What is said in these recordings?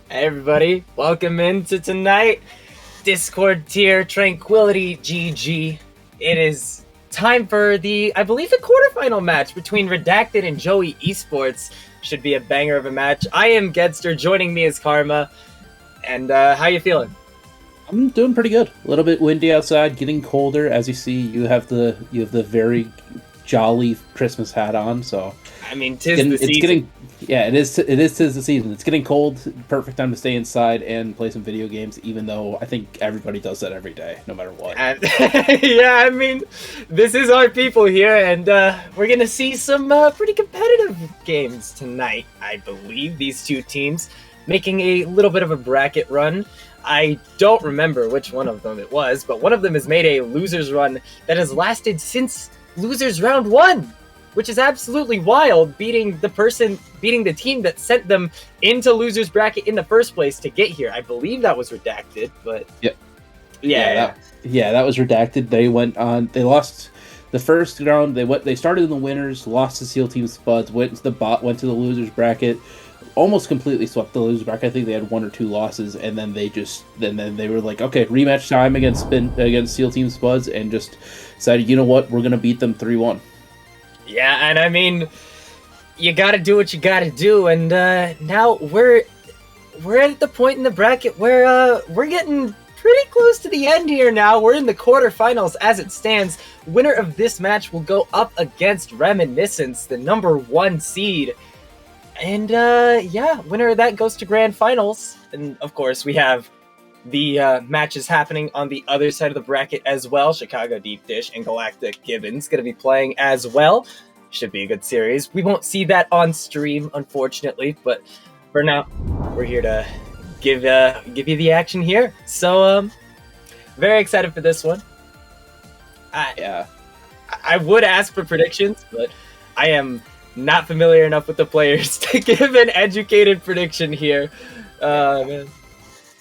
Hey everybody, welcome into tonight. Discord tier Tranquility GG. It is time for I believe the quarterfinal match between Redacted and Joey Esports. Should be a banger of a match. I am Gedster, joining me is Karma. And how you feeling? I'm doing pretty good. A little bit windy outside, getting colder. As you see, you have the very jolly Christmas hat on. So I mean, tis the season. It is tis the season. It's getting cold. Perfect time to stay inside and play some video games. Even though I think everybody does that every day, no matter what. And, yeah, I mean, this is our people here, and we're gonna see some pretty competitive games tonight. I believe these two teams making a little bit of a bracket run. I don't remember which one of them it was, but one of them has made a losers run that has lasted since losers round 1, which is absolutely wild, beating the team that sent them into losers bracket in the first place to get here. I believe that was Redacted, but yeah, that was Redacted. They lost the first round. They started in the winners, lost to SEAL Team Spuds, went to the losers bracket, almost completely swept the losers bracket. I think they had 1 or 2 losses, and then they were like, okay, rematch time against SEAL Team Spuds, and just decided, you know what, we're gonna beat them 3-1. Yeah, and I mean, you gotta do what you gotta do, and now we're at the point in the bracket where we're getting pretty close to the end here now. We're in the quarterfinals as it stands. Winner of this match will go up against Reminiscence, the number 1 seed. And yeah, winner of that goes to grand finals. And of course, we have the matches happening on the other side of the bracket as well. Chicago Deep Dish and Galactic Gibbons going to be playing as well. Should be a good series. We won't see that on stream, unfortunately, but for now, we're here to give you the action here. So, very excited for this one. I would ask for predictions, but I am not familiar enough with the players to give an educated prediction here. Man.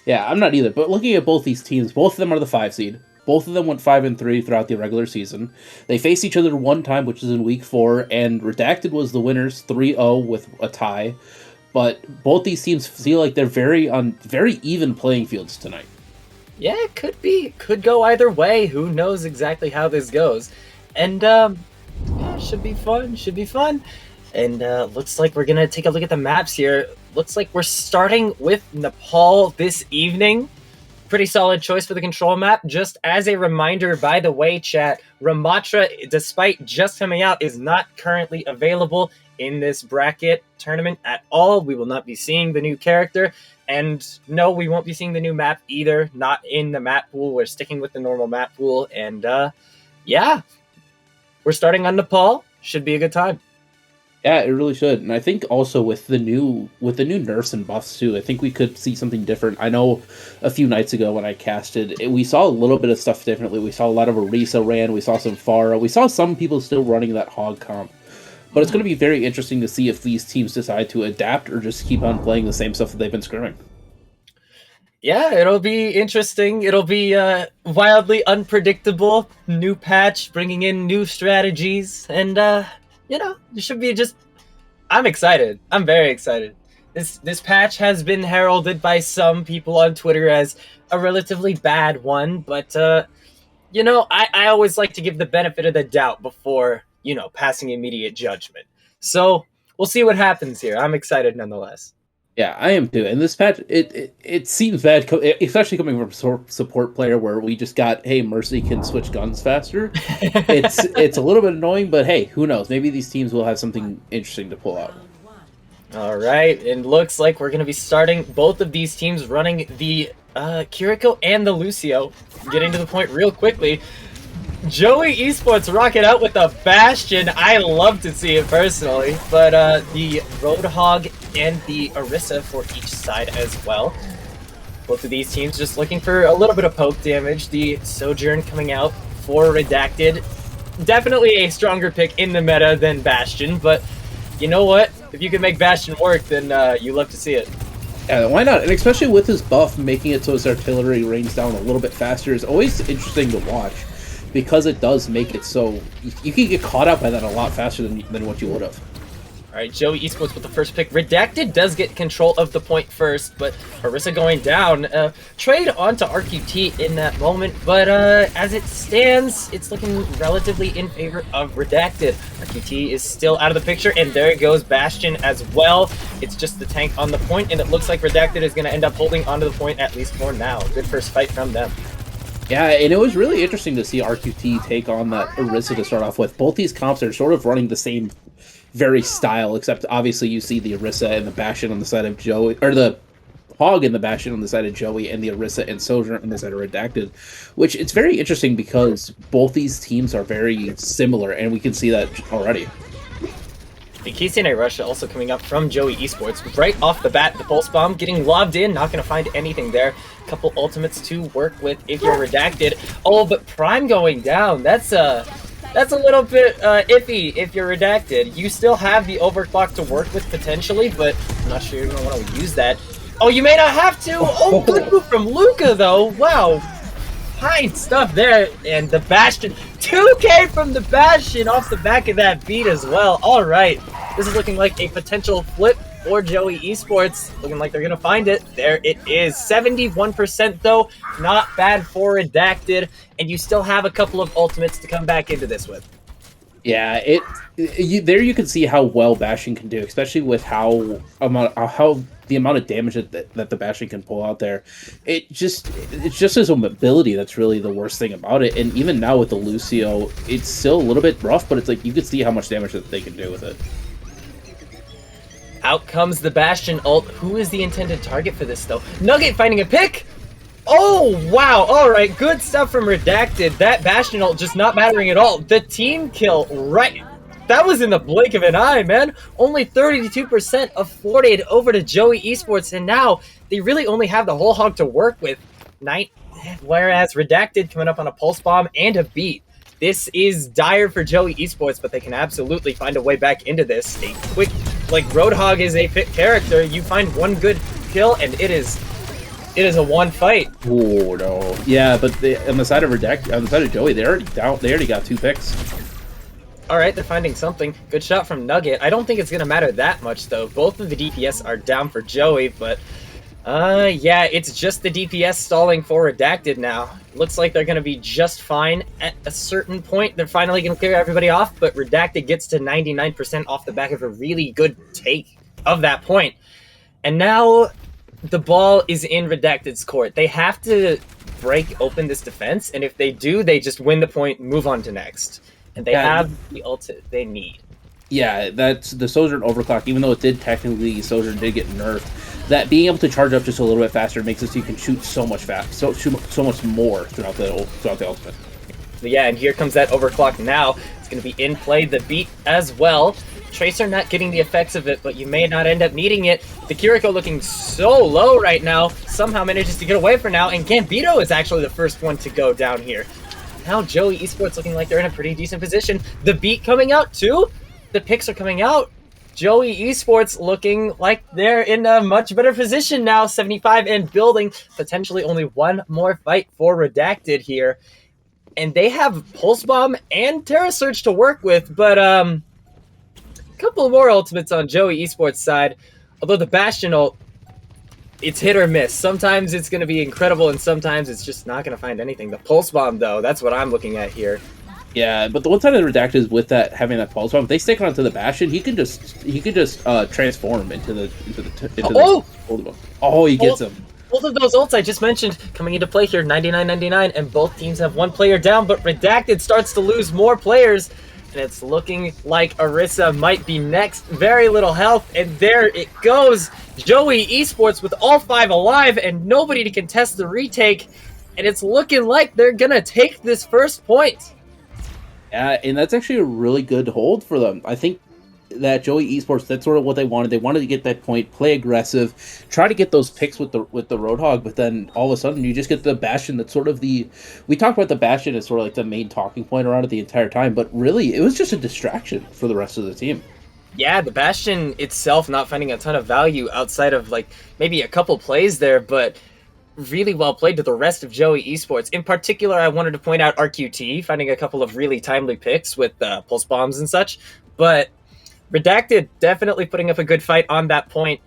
Yeah, I'm not either. But looking at both these teams, both of them are the 5 seed. Both of them went 5-3 throughout the regular season. They faced each other one time, which is in week 4, and Redacted was the winners, 3-0 with a tie. But both these teams feel like they're very even playing fields tonight. Yeah, it could be. Could go either way. Who knows exactly how this goes? And yeah, should be fun. And looks like we're gonna take a look at the maps here. Looks like we're starting with Nepal this evening. Pretty solid choice for the control map. Just as a reminder, by the way, chat, Ramatra, despite just coming out, is not currently available in this bracket tournament at all. We will not be seeing the new character. And no, we won't be seeing the new map either. Not in the map pool. We're sticking with the normal map pool. And yeah, we're starting on Nepal. Should be a good time. Yeah, it really should. And I think also with the new nerfs and buffs too, I think we could see something different. I know a few nights ago when I casted, we saw a little bit of stuff differently. We saw a lot of Orisa ran, we saw some Pharah, we saw some people still running that hog comp. But it's going to be very interesting to see if these teams decide to adapt or just keep on playing the same stuff that they've been scrimming. Yeah, it'll be interesting. It'll be wildly unpredictable. New patch, bringing in new strategies, and it should be just. I'm excited. I'm very excited. This patch has been heralded by some people on Twitter as a relatively bad one, but I always like to give the benefit of the doubt before passing immediate judgment. So we'll see what happens here. I'm excited nonetheless. Yeah, I am too. And this patch, it seems bad, especially coming from a support player where we just got, hey, Mercy can switch guns faster. It's a little bit annoying, but hey, who knows? Maybe these teams will have something interesting to pull out. All right, it looks like we're going to be starting both of these teams running the Kiriko and the Lucio. Getting to the point real quickly. Joey Esports rocking out with the Bastion. I love to see it personally, but the Roadhog and the Orisa for each side as well. Both of these teams just looking for a little bit of poke damage. The Sojourn coming out for Redacted. Definitely a stronger pick in the meta than Bastion, but you know what? If you can make Bastion work, then you love to see it. Yeah, why not? And especially with his buff, making it so his artillery rains down a little bit faster is always interesting to watch. Because it does make it so you can get caught up by that a lot faster than what you would have. All right, Joey Esports with the first pick. Redacted does get control of the point first, but Orisa going down. Trade onto RQT in that moment, but as it stands, it's looking relatively in favor of Redacted. RQT is still out of the picture, and there goes Bastion as well. It's just the tank on the point, and it looks like Redacted is going to end up holding onto the point at least for now. Good first fight from them. Yeah, and it was really interesting to see RQT take on that Orisa to start off with. Both these comps are sort of running the same very style, except obviously you see the Orisa and the Bastion on the side of Joey, or the Hog and the Bastion on the side of Joey, and the Orisa and Sojourn on the side of Redacted, which it's very interesting because both these teams are very similar, and we can see that already. The Kisene Rush also coming up from Joey Esports. Right off the bat, the Pulse Bomb getting lobbed in, not going to find anything there. Couple ultimates to work with if you're Redacted. Oh, but Prime going down, that's a little bit iffy if you're Redacted. You still have the overclock to work with potentially, but I'm not sure you're going to want to use that. Oh, you may not have to! Oh, good move from Luca, though. Wow. Fine stuff there. And the Bastion, 2K from the Bastion off the back of that beat as well. All right. This is looking like a potential flip for Joey Esports. Looking like they're going to find it. There it is. 71% though. Not bad for Redacted. And you still have a couple of ultimates to come back into this with. Yeah, there you can see how well Bastion can do, especially with how the amount of damage that the Bastion can pull out there. It's just his mobility that's really the worst thing about it. And even now with the Lucio, it's still a little bit rough, but it's like you can see how much damage that they can do with it. Out comes the Bastion ult. Who is the intended target for this though? Nugget finding a pick. Oh, wow. All right. Good stuff from Redacted. That Bastion ult just not mattering at all. The team kill, right. That was in the blink of an eye, man. Only 32% afforded over to Joey Esports, and now they really only have the whole hog to work with. Whereas Redacted coming up on a Pulse Bomb and a beat. This is dire for Joey Esports, but they can absolutely find a way back into this. A quick, Roadhog is a fit character. You find one good kill, and it is a one fight. Oh no! Yeah, but on the side of Joey, they already got 2 picks. All right, they're finding something. Good shot from Nugget. I don't think it's gonna matter that much though. Both of the DPS are down for Joey, but yeah, it's just the DPS stalling for Redacted now. Looks like they're gonna be just fine at a certain point. They're finally gonna clear everybody off, but Redacted gets to 99% off the back of a really good take of that point. And now the ball is in Redacted's court. They have to break open this defense, and if they do, they just win the point, move on to next. And they have the ult they need. Yeah, that's the Sojourn overclock, even though Sojourn did get nerfed. that being able to charge up just a little bit faster makes it so you can shoot so much so much more throughout the ultimate. Yeah, and here comes that overclock now. It's going to be in play, the beat as well. Tracer not getting the effects of it, but you may not end up needing it. The Kiriko looking so low right now, somehow manages to get away for now, and Gambito is actually the first one to go down here. Now Joey Esports looking like they're in a pretty decent position. The beat coming out too. The picks are coming out. Joey Esports looking like they're in a much better position now, 75 and building. Potentially only one more fight for Redacted here. And they have Pulse Bomb and Terra Surge to work with, but a couple more ultimates on Joey Esports' side. Although the Bastion ult, it's hit or miss. Sometimes it's going to be incredible, and sometimes it's just not going to find anything. The Pulse Bomb, though, that's what I'm looking at here. Yeah, but the one side of the Redacted is with that having that Pulse Bomb. If they stick onto the Bastion, he can just transform into the Oh, he gets him. Both of those ults I just mentioned coming into play here, 99-99, and both teams have one player down, but Redacted starts to lose more players, and it's looking like Orisa might be next. Very little health, and there it goes. Joey Esports with all 5 alive and nobody to contest the retake, and it's looking like they're gonna take this first point. Yeah, and that's actually a really good hold for them. I think that Joey Esports, that's sort of what they wanted. They wanted to get that point, play aggressive, try to get those picks with the Roadhog, but then all of a sudden you just get the Bastion that's sort of we talked about the Bastion as sort of like the main talking point around it the entire time, but really it was just a distraction for the rest of the team. Yeah, the Bastion itself not finding a ton of value outside of like maybe a couple plays there, but really well played to the rest of Joey Esports. In particular, I wanted to point out RQT, finding a couple of really timely picks with Pulse Bombs and such, but Redacted definitely putting up a good fight on that point.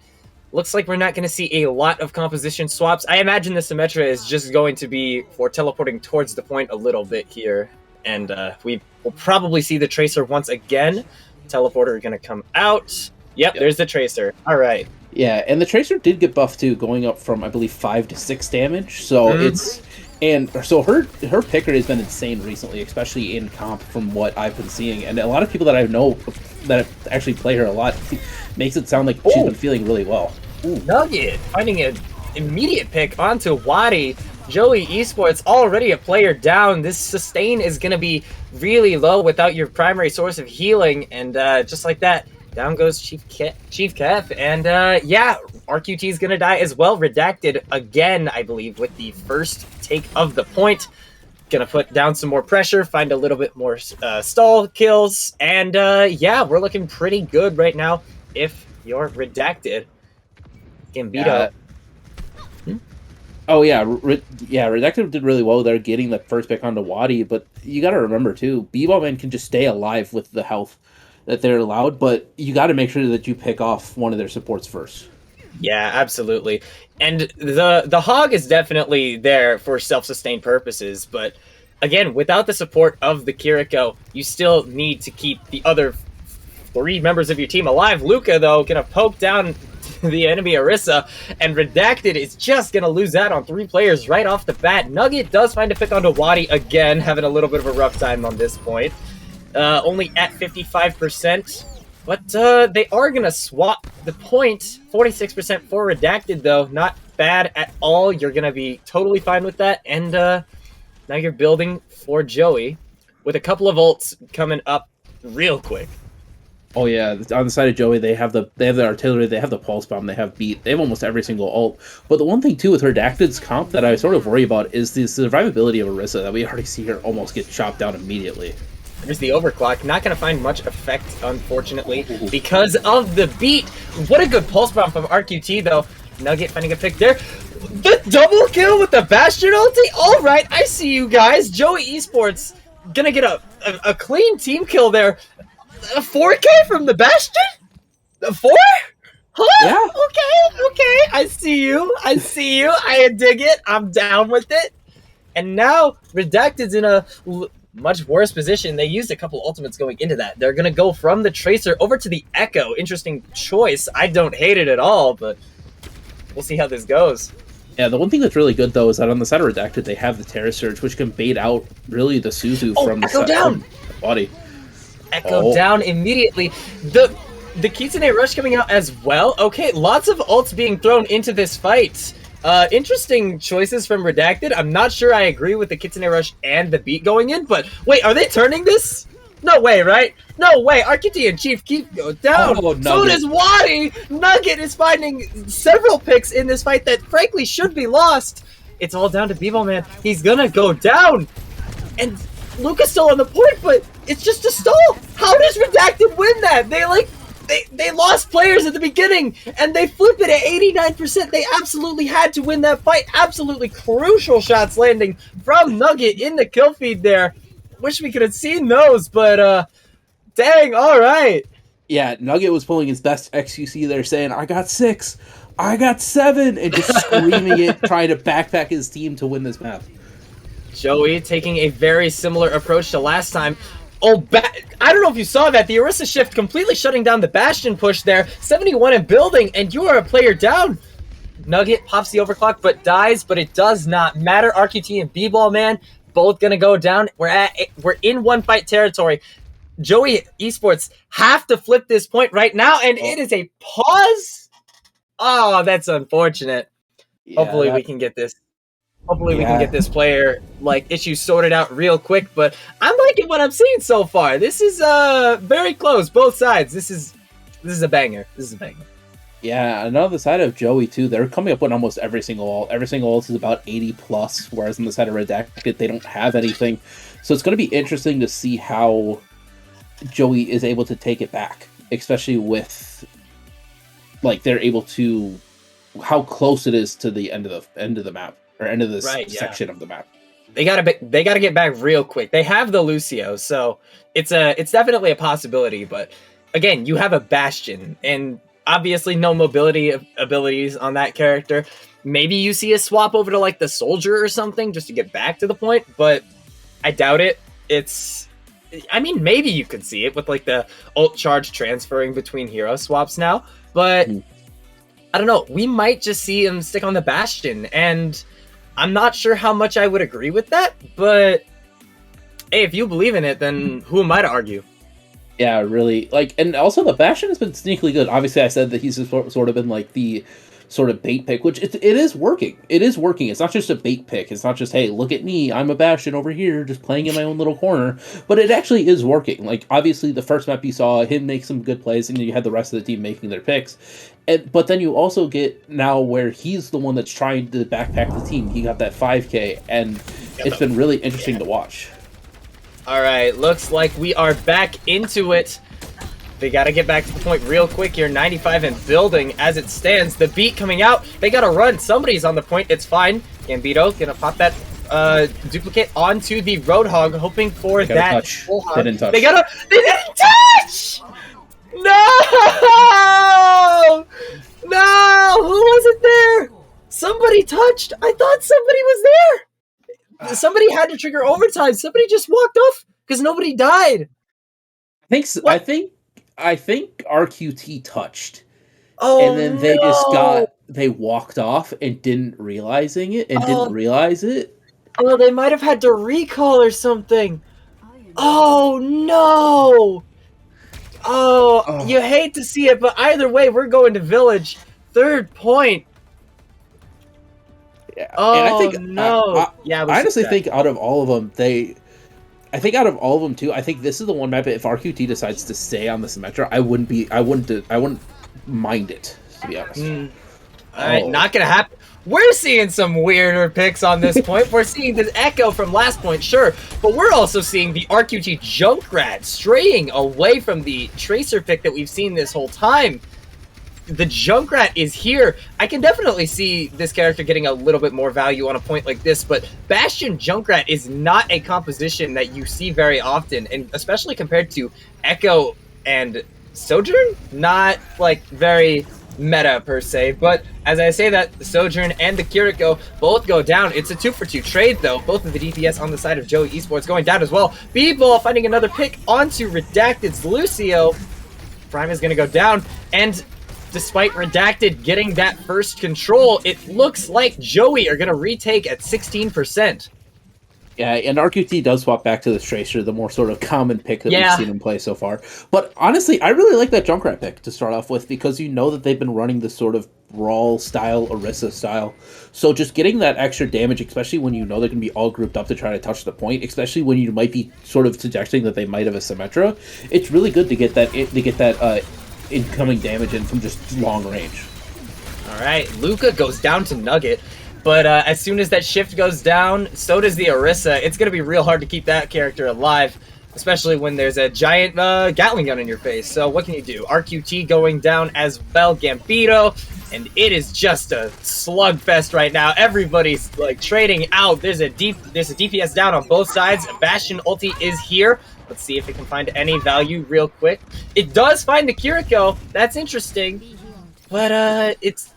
Looks like we're not going to see a lot of composition swaps. I imagine the Symmetra is just going to be for teleporting towards the point a little bit here. And we will probably see the Tracer once again. Teleporter going to come out. Yep, there's the Tracer. All right. Yeah, and the Tracer did get buffed too, going up from, I believe, 5 to 6 damage. So it's... And so her picker has been insane recently, especially in comp from what I've been seeing. And a lot of people that I know that actually play her a lot makes it sound like she's been feeling really well. Ooh. Nugget finding an immediate pick onto Wadi. Joey Esports already a player down. This sustain is going to be really low without your primary source of healing. And just like that, down goes Chief Kef. And yeah, RQT is going to die as well. Redacted again, I believe, with the first take of the point. Going to put down some more pressure, find a little bit more stall kills. And yeah, we're looking pretty good right now if you're Redacted. Gambito. Oh yeah, Redacted did really well there, getting the first pick onto Wadi. But you got to remember too, B-Ball can just stay alive with the health that they're allowed. But you got to make sure that you pick off one of their supports first. Yeah, absolutely. And the Hog is definitely there for self-sustained purposes. But again, without the support of the Kiriko, you still need to keep the other 3 members of your team alive. Luca, though, gonna poke down the enemy Orisa, and Redacted is just gonna lose out on 3 players right off the bat. Nugget does find a pick onto Wadi again, having a little bit of a rough time on this point. Only at 55%, but they are gonna swap the point. 46% for Redacted, though. Not bad at all. You're gonna be totally fine with that, and now you're building for Joey with a couple of ults coming up real quick. Oh yeah, on the side of Joey, they have the artillery, they have the pulse bomb, they have beat, they have almost every single ult. But the one thing too with Redacted's comp that I sort of worry about is the survivability of Orisa that we already see her almost get chopped down immediately. There's the overclock, not going to find much effect, unfortunately, because of the beat. What a good pulse bomb from RQT, though. Nugget finding a pick there. The double kill with the Bastion ulti? All right, I see you guys. Joey Esports gonna get a clean team kill there. A 4K from the Bastion? A 4? Huh? Yeah. Okay. I see you. I dig it. I'm down with it. And now Redacted's in a much worse position. They used a couple ultimates going into that. They're going to go from the Tracer over to the Echo. Interesting choice. I don't hate it at all, but we'll see how this goes. Yeah, the one thing that's really good, though, is that on the side of Redacted, they have the Terra Surge, which can bait out, really, the Suzu from the Echo down! body. Echo down immediately. The The Kitsune Rush coming out as well. Okay, lots of ults being thrown into this fight. Interesting choices from Redacted. I'm not sure I agree with the Kitsune Rush and the beat going in, but wait, are they turning this? No way, right? No way. RQT and Chief keep go down. So does Wadi. Nugget is finding several picks in this fight that frankly should be lost. It's all down to b-ball, man. He's gonna go down. And Luca's still on the point, but it's just a stall. How does Redacted win that? They lost players at the beginning, and they flipped it at 89%. They absolutely had to win that fight. Absolutely crucial shots landing from Nugget in the kill feed there. Wish we could have seen those, but dang, all right. Yeah, Nugget was pulling his best XQC there, saying, I got 6, I got 7, and just screaming it, trying to backpack his team to win this map. Joey taking a very similar approach to last time. Oh, I don't know if you saw that. The Orisa shift completely shutting down the Bastion push there. 71 in building, and you are a player down. Nugget pops the overclock, but dies, but it does not matter. RQT and b-ball, man, both gonna go down. We're in one fight territory. Joey Esports have to flip this point right now, and it is a pause. Oh, that's unfortunate. Yeah, hopefully we can get this. Hopefully we can get this player issue sorted out real quick, but I'm liking what I'm seeing so far. This is very close, both sides. This is a banger. This is a banger. Yeah, and on the side of Joey too, they're coming up with almost every single ult. Every single ult is about 80 plus, whereas on the side of Redacted, they don't have anything. So it's going to be interesting to see how Joey is able to take it back, especially with they're able to how close it is to the end of the map. Or end of this section of the map. They gotta get back real quick. They have the Lucio, so it's definitely a possibility. But again, you have a Bastion, and obviously no mobility abilities on that character. Maybe you see a swap over to the Soldier or something just to get back to the point, but I doubt it. I mean, maybe you could see it with the ult charge transferring between hero swaps now, but I don't know. We might just see him stick on the Bastion, and I'm not sure how much I would agree with that, but hey, if you believe in it, then who am I to argue? Yeah, really. And also the Bastion has been sneakily good. Obviously, I said that he's sort of been the sort of bait pick, which it is working. It is working. It's not just a bait pick. It's not just, hey, look at me, I'm a Bastion over here, just playing in my own little corner. But it actually is working. Obviously, the first map you saw him make some good plays, and you had the rest of the team making their picks. But then you also get now where he's the one that's trying to backpack the team. He got that 5K, and it's been really interesting to watch. All right, looks like we are back into it. They got to get back to the point real quick here. 95 in building as it stands. The beat coming out. They got to run. Somebody's on the point. It's fine. Gambito going to pop that duplicate onto the Roadhog, hoping for that. Touch. They didn't touch. They didn't touch! No! No! Who wasn't there? Somebody touched. I thought somebody was there. Somebody had to trigger overtime. Somebody just walked off because nobody died. I think RQT touched. Oh, and then they walked off and didn't realize it. Oh, they might have had to recall or something. Oh no. Oh, you hate to see it, but either way, we're going to Village. 3rd point. Yeah. Oh, and I think, no. I honestly think out of all of them, I think out of all of them too, I think this is the one map that if RQT decides to stay on the Symmetra, I wouldn't mind it, to be honest. All right, not gonna happen. We're seeing some weirder picks on this point. We're seeing the Echo from last point, sure, but we're also seeing the RQT Junkrat straying away from the Tracer pick that we've seen this whole time. The Junkrat is here. I can definitely see this character getting a little bit more value on a point like this, but Bastion Junkrat is not a composition that you see very often, and especially compared to Echo and Sojourn, not very meta per se, but as I say that, the Sojourn and the Kiriko both go down. It's a 2-for-2 trade though. Both of the DPS on the side of Joey Esports going down as well. B-Ball finding another pick onto Redacted's Lucio. Prime is going to go down, and despite Redacted getting that first control, it looks like Joey are going to retake at 16%. Yeah, and RQT does swap back to the Tracer, the more sort of common pick that we've seen him play so far. But honestly, I really like that Junkrat pick to start off with because you know that they've been running this sort of Brawl style, Orisa style. So just getting that extra damage, especially when you know they're going to be all grouped up to try to touch the point, especially when you might be sort of suggesting that they might have a Symmetra, it's really good to get that incoming damage in from just long range. All right, Luca goes down to Nugget. But as soon as that shift goes down, so does the Orisa. It's going to be real hard to keep that character alive, especially when there's a giant Gatling gun in your face. So what can you do? RQT going down as well, Gambito, and it is just a slugfest right now. Everybody's like trading out. There's a DPS down on both sides. Bastion ulti is here. Let's see if it can find any value real quick. It does find the Kiriko. That's interesting. But it's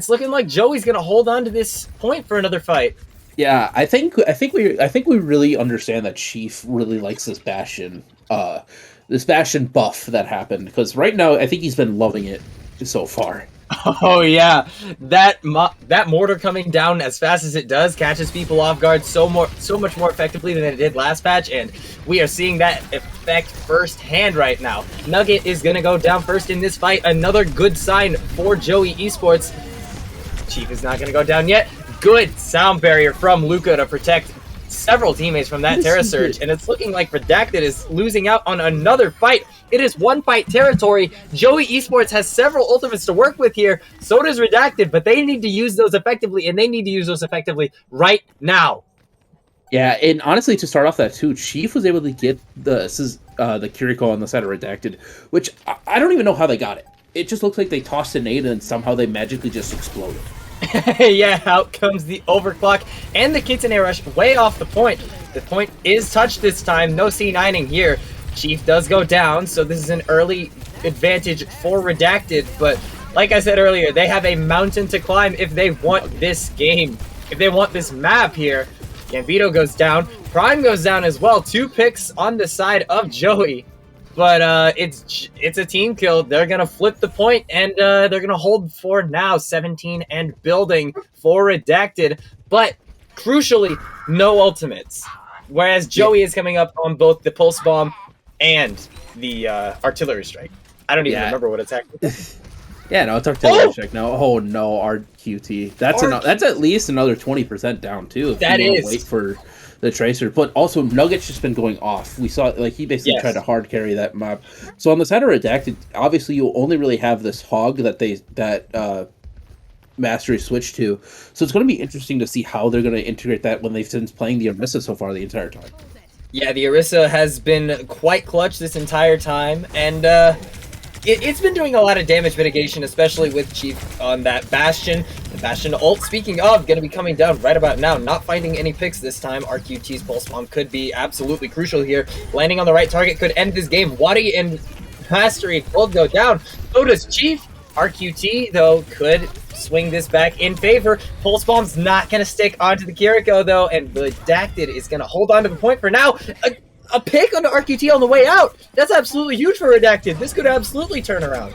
looking like Joey's gonna hold on to this point for another fight. Yeah, I think we really understand that Chief really likes this Bastion buff that happened, because right now I think he's been loving it so far. Oh yeah, that mortar coming down as fast as it does catches people off guard so much more effectively than it did last patch, and we are seeing that effect firsthand right now. Nugget is gonna go down first in this fight. Another good sign for Joey Esports. Chief is not gonna go down yet. Good sound barrier from Luca to protect several teammates from that Terra Surge, and it's looking like Redacted is losing out on another fight. It is one fight territory. Joey Esports has several ultimates to work with here. So does Redacted, but they need to use those effectively, and they need to use those effectively right now. Yeah, and honestly, to start off that too, Chief was able to get the Kiriko on the side of Redacted, which I don't even know how they got it. It just looks like they tossed a nade and somehow they magically just exploded. Yeah, out comes the overclock and the Kitsune Rush way off the point. The point is touched this time. No C9ing here. Chief does go down, so this is an early advantage for Redacted, but like I said earlier, they have a mountain to climb if they want this game, if they want this map here. Gambito goes down, Prime goes down as well. 2 picks on the side of Joey, but it's a team kill. They're gonna flip the point, and they're gonna hold for now 17 and building for Redacted, but crucially, no ultimates. Whereas Joey is coming up on both the Pulse Bomb and the Artillery Strike. I don't even remember what attack. Yeah, no, it's Artillery Strike now. Oh no, RQT. That's at least another 20% down too. If that you is. Wait for the Tracer, but also Nugget's just been going off. We saw like he basically tried to hard carry that map. So on the side of Redacted, obviously you only really have this Hog that Mastery switched to. So it's going to be interesting to see how they're going to integrate that when they've been playing the Orisa so far the entire time. Yeah, the Orisa has been quite clutch this entire time, and it's been doing a lot of damage mitigation, especially with Chief on that Bastion. The Bastion ult, speaking of, going to be coming down right about now. Not finding any picks this time. RQT's Pulse Bomb could be absolutely crucial here. Landing on the right target could end this game. Wadi and Mastery both go down. So does Chief. RQT, though, could swing this back in favor. Pulse Bomb's not going to stick onto the Kiriko, though, and Redacted is going to hold on to the point for now. A pick on the RQT on the way out. That's absolutely huge for Redacted. This could absolutely turn around.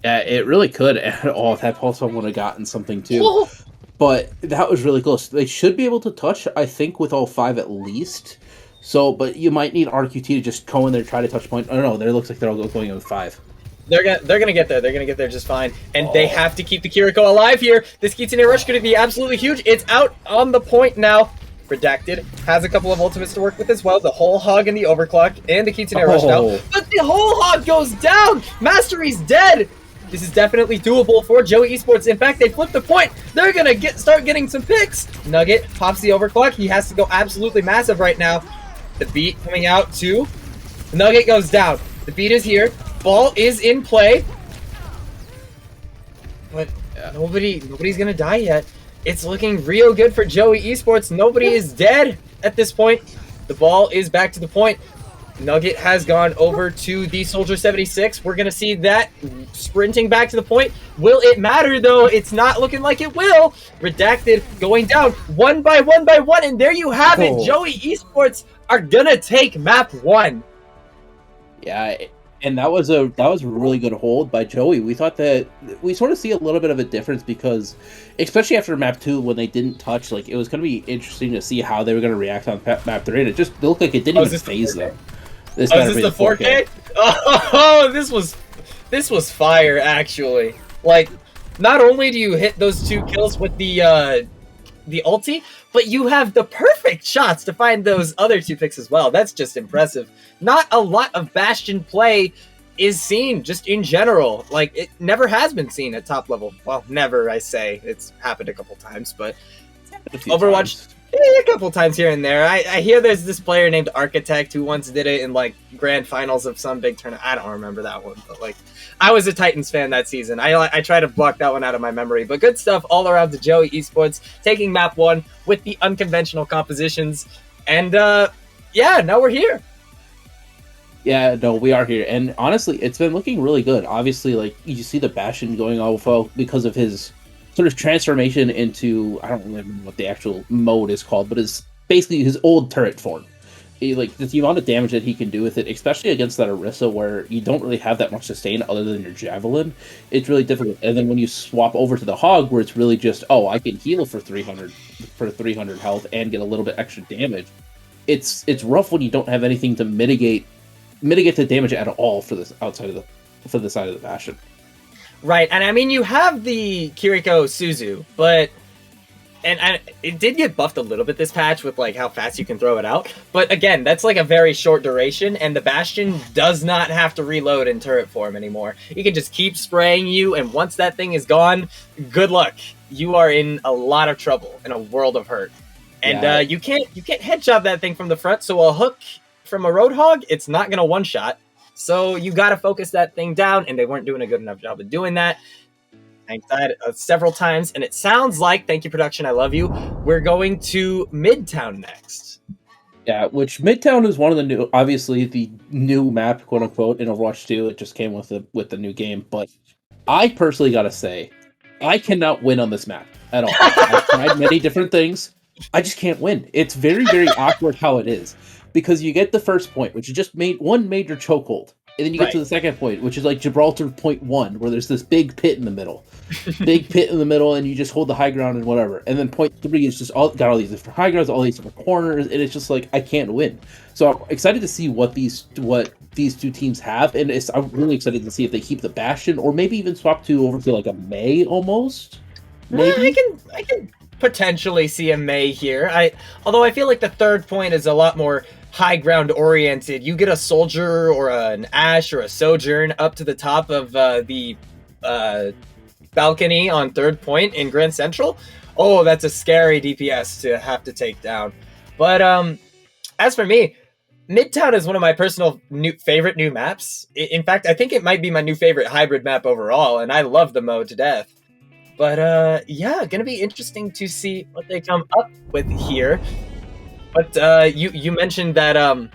Yeah, it really could. Oh, that Pulse Bomb would have gotten something, too. Oh. But that was really close. They should be able to touch, I think, with all 5 at least. So, but you might need RQT to just go in there and try to touch point. Oh, no, it looks like they're all going in with 5. They're gonna get there. They're gonna get there just fine, and they have to keep the Kiriko alive here. This Kitsune Rush could be absolutely huge. It's out on the point now. Redacted has a couple of ultimates to work with as well. The whole Hog and the Overclock and the Kitsune Rush now, but the whole Hog goes down. Mastery's dead. This is definitely doable for Joey Esports. In fact, they flipped the point. They're gonna start getting some picks. Nugget pops the Overclock. He has to go absolutely massive right now. The beat coming out too. Nugget goes down. The beat is here. Ball is in play, but nobody's gonna die yet. It's looking real good for Joey Esports. Nobody is dead at this point. The ball is back to the point. Nugget has gone over to the Soldier 76. We're gonna see that sprinting back to the point. Will it matter though? It's not looking like it will. Redacted going down one by one, and there you have it. Joey Esports are gonna take map 1. Yeah. And that was a really good hold by Joey. We thought that we sort of see a little bit of a difference because, especially after map 2, when they didn't touch, like it was going to be interesting to see how they were going to react on map 3. And it just looked like it didn't even phase them. Is this the 4K? Oh, this was fire actually. Like, not only do you hit those 2 kills with the ulti, but you have the perfect shots to find those other 2 picks as well. That's just impressive. Not a lot of Bastion play is seen just in general. Like, it never has been seen at top level. Well, never, I say. It's happened a couple times, but Overwatch, a couple times here and there. I hear there's this player named Architect who once did it in, like, grand finals of some big tournament. I don't remember that one, but, like, I was a Titans fan that season. I try to block that one out of my memory. But good stuff all around to Joey Esports, taking map 1 with the unconventional compositions. And, yeah, now we're here. Yeah, no, we are here. And honestly, it's been looking really good. Obviously, like, you see the Bastion going off well because of his sort of transformation into, I don't remember what the actual mode is called, but it's basically his old turret form. Like, the amount of damage that he can do with it, especially against that Orisa where you don't really have that much sustain other than your Javelin, it's really difficult. And then when you swap over to the Hog, where it's really just, oh, I can heal for 300 health and get a little bit extra damage, it's rough when you don't have anything to mitigate the damage at all for this for the side of the Bastion. Right, and I mean, you have the Kiriko Suzu, but and it did get buffed a little bit this patch with, like, how fast you can throw it out. But again, that's like a very short duration, and the Bastion does not have to reload in turret form anymore. You can just keep spraying you, and once that thing is gone, good luck. You are in a lot of trouble, in a world of hurt. And you can't headshot that thing from the front, so a hook from a Roadhog, it's not going to one-shot. So you got to focus that thing down, and they weren't doing a good enough job of doing that. I died several times, and it sounds like, thank you, production, I love you, we're going to Midtown next. Yeah, which Midtown is one of the new, obviously the new map, quote unquote, in Overwatch 2. It just came with the new game, but I personally gotta say, I cannot win on this map at all. I've tried many different things. I just can't win. It's very, very awkward how it is, because you get the first point, which is just one major chokehold. And then you get to the second point, which is like Gibraltar point 1, where there's this big pit in the middle. And you just hold the high ground and whatever. And then point 3 is just got all these different high grounds, all these different corners, and it's just like, I can't win. So I'm excited to see what these 2 teams have, and I'm really excited to see if they keep the Bastion, or maybe even swap over to like a Mei almost. Maybe I can potentially see a Mei here. Although I feel like the third point is a lot more high ground oriented. You get a Soldier or an Ashe or a Sojourn up to the top of the balcony on third point in Grand Central. Oh, that's a scary DPS to have to take down. But as for me, Midtown is one of my personal favorite new maps. In fact, I think it might be my new favorite hybrid map overall, and I love the mode to death. But yeah, gonna be interesting to see what they come up with here. But you mentioned that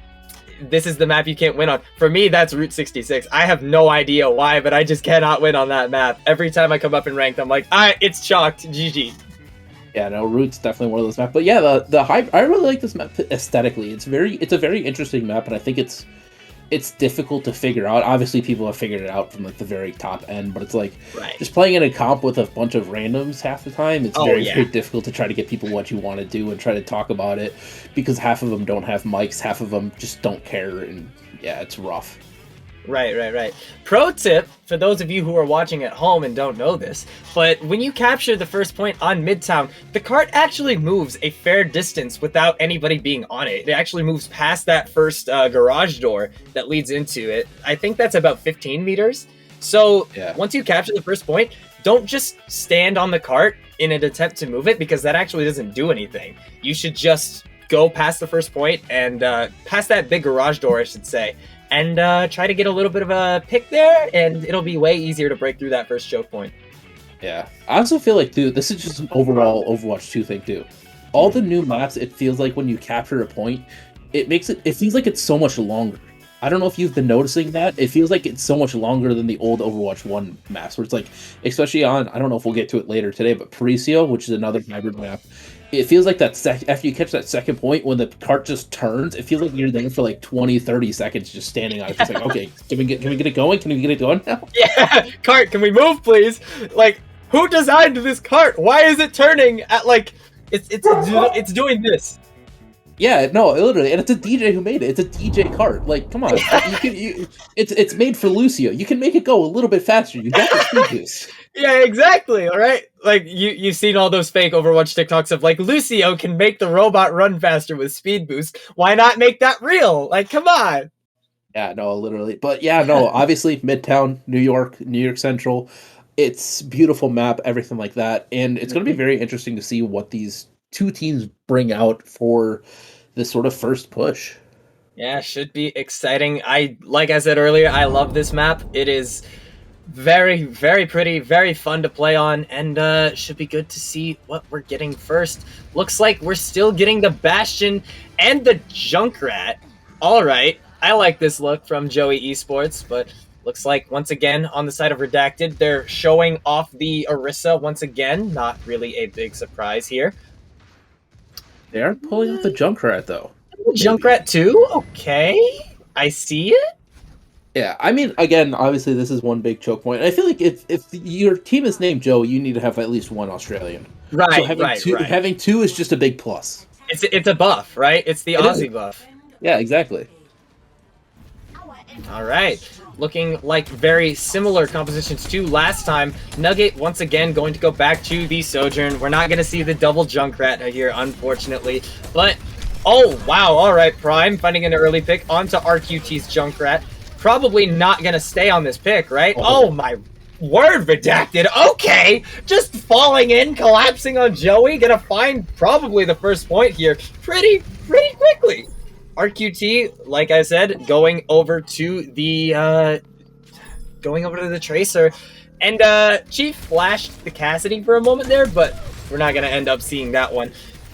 this is the map you can't win on. For me, that's Route 66. I have no idea why, but I just cannot win on that map. Every time I come up in ranked, I'm like, it's chalked. GG. Yeah, no, Route's definitely one of those maps. But yeah, the hype. I really like this map aesthetically. It's a very interesting map, and I think it's difficult to figure out. Obviously, people have figured it out from like the very top end, but it's like just playing in a comp with a bunch of randoms half the time. It's very difficult to try to get people what you want to do and try to talk about it, because half of them don't have mics, half of them just don't care, and yeah, it's rough. Right. Pro tip for those of you who are watching at home and don't know this, but when you capture the first point on Midtown, the cart actually moves a fair distance without anybody being on it. It actually moves past that first garage door that leads into it. I think that's about 15 meters. So once you capture the first point, don't just stand on the cart in an attempt to move it, because that actually doesn't do anything. You should just go past the first point and past that big garage door, I should say, and try to get a little bit of a pick there, and it'll be way easier to break through that first choke point. Yeah. I also feel like, too, this is just an overall Overwatch 2 thing, too. All the new maps, it feels like when you capture a point, it feels like it's so much longer. I don't know if you've been noticing that. It feels like it's so much longer than the old Overwatch 1 maps, where it's like, especially on, I don't know if we'll get to it later today, but Parisio, which is another hybrid map, it feels like that after you catch that second point, when the cart just turns, it feels like you're there for like 20, 30 seconds just standing on it. Just like, okay, can we get it going? Can we get it going now? Yeah, cart, can we move, please? Like, who designed this cart? Why is it turning at like it's doing this? Yeah, no, literally, and it's a DJ who made it. It's a DJ cart. Like, come on, it's made for Lucio. You can make it go a little bit faster. You got the speed boost. Yeah, exactly. All right, like you've seen all those fake Overwatch TikToks of like Lucio can make the robot run faster with speed boost. Why not make that real? Like, come on. Yeah, no, literally, but yeah, no, obviously, Midtown, New York Central. It's beautiful map, everything like that, and it's going to be very interesting to see what these two teams bring out for this sort of first push. Yeah, should be exciting. Like I said earlier, I love this map. It is very, very pretty, very fun to play on, and should be good to see what we're getting first. Looks like we're still getting the Bastion and the Junkrat. All right, I like this look from Joey Esports, but looks like, once again, on the side of Redacted, they're showing off the Orisa once again. Not really a big surprise here. They are pulling out the Junkrat, though. Junkrat too? Okay. I see it. Yeah, I mean, again, obviously, this is one big choke point. I feel like if your team is named Joe, you need to have at least one Australian. Right, so having two is just a big plus. It's a buff, right? It's the Aussie buff. Yeah, exactly. All right. Looking like very similar compositions to last time. Nugget, once again, going to go back to the Sojourn. We're not going to see the double Junkrat here, unfortunately. But, oh, wow. All right, Prime finding an early pick onto RQT's Junkrat. Probably not going to stay on this pick, right? Oh, my word, Redacted. Okay. Just falling in, collapsing on Joey. Going to find probably the first point here pretty quickly. RQT, like I said, going over to the Tracer, and Chief flashed the Cassidy for a moment there, but we're not gonna end up seeing that one.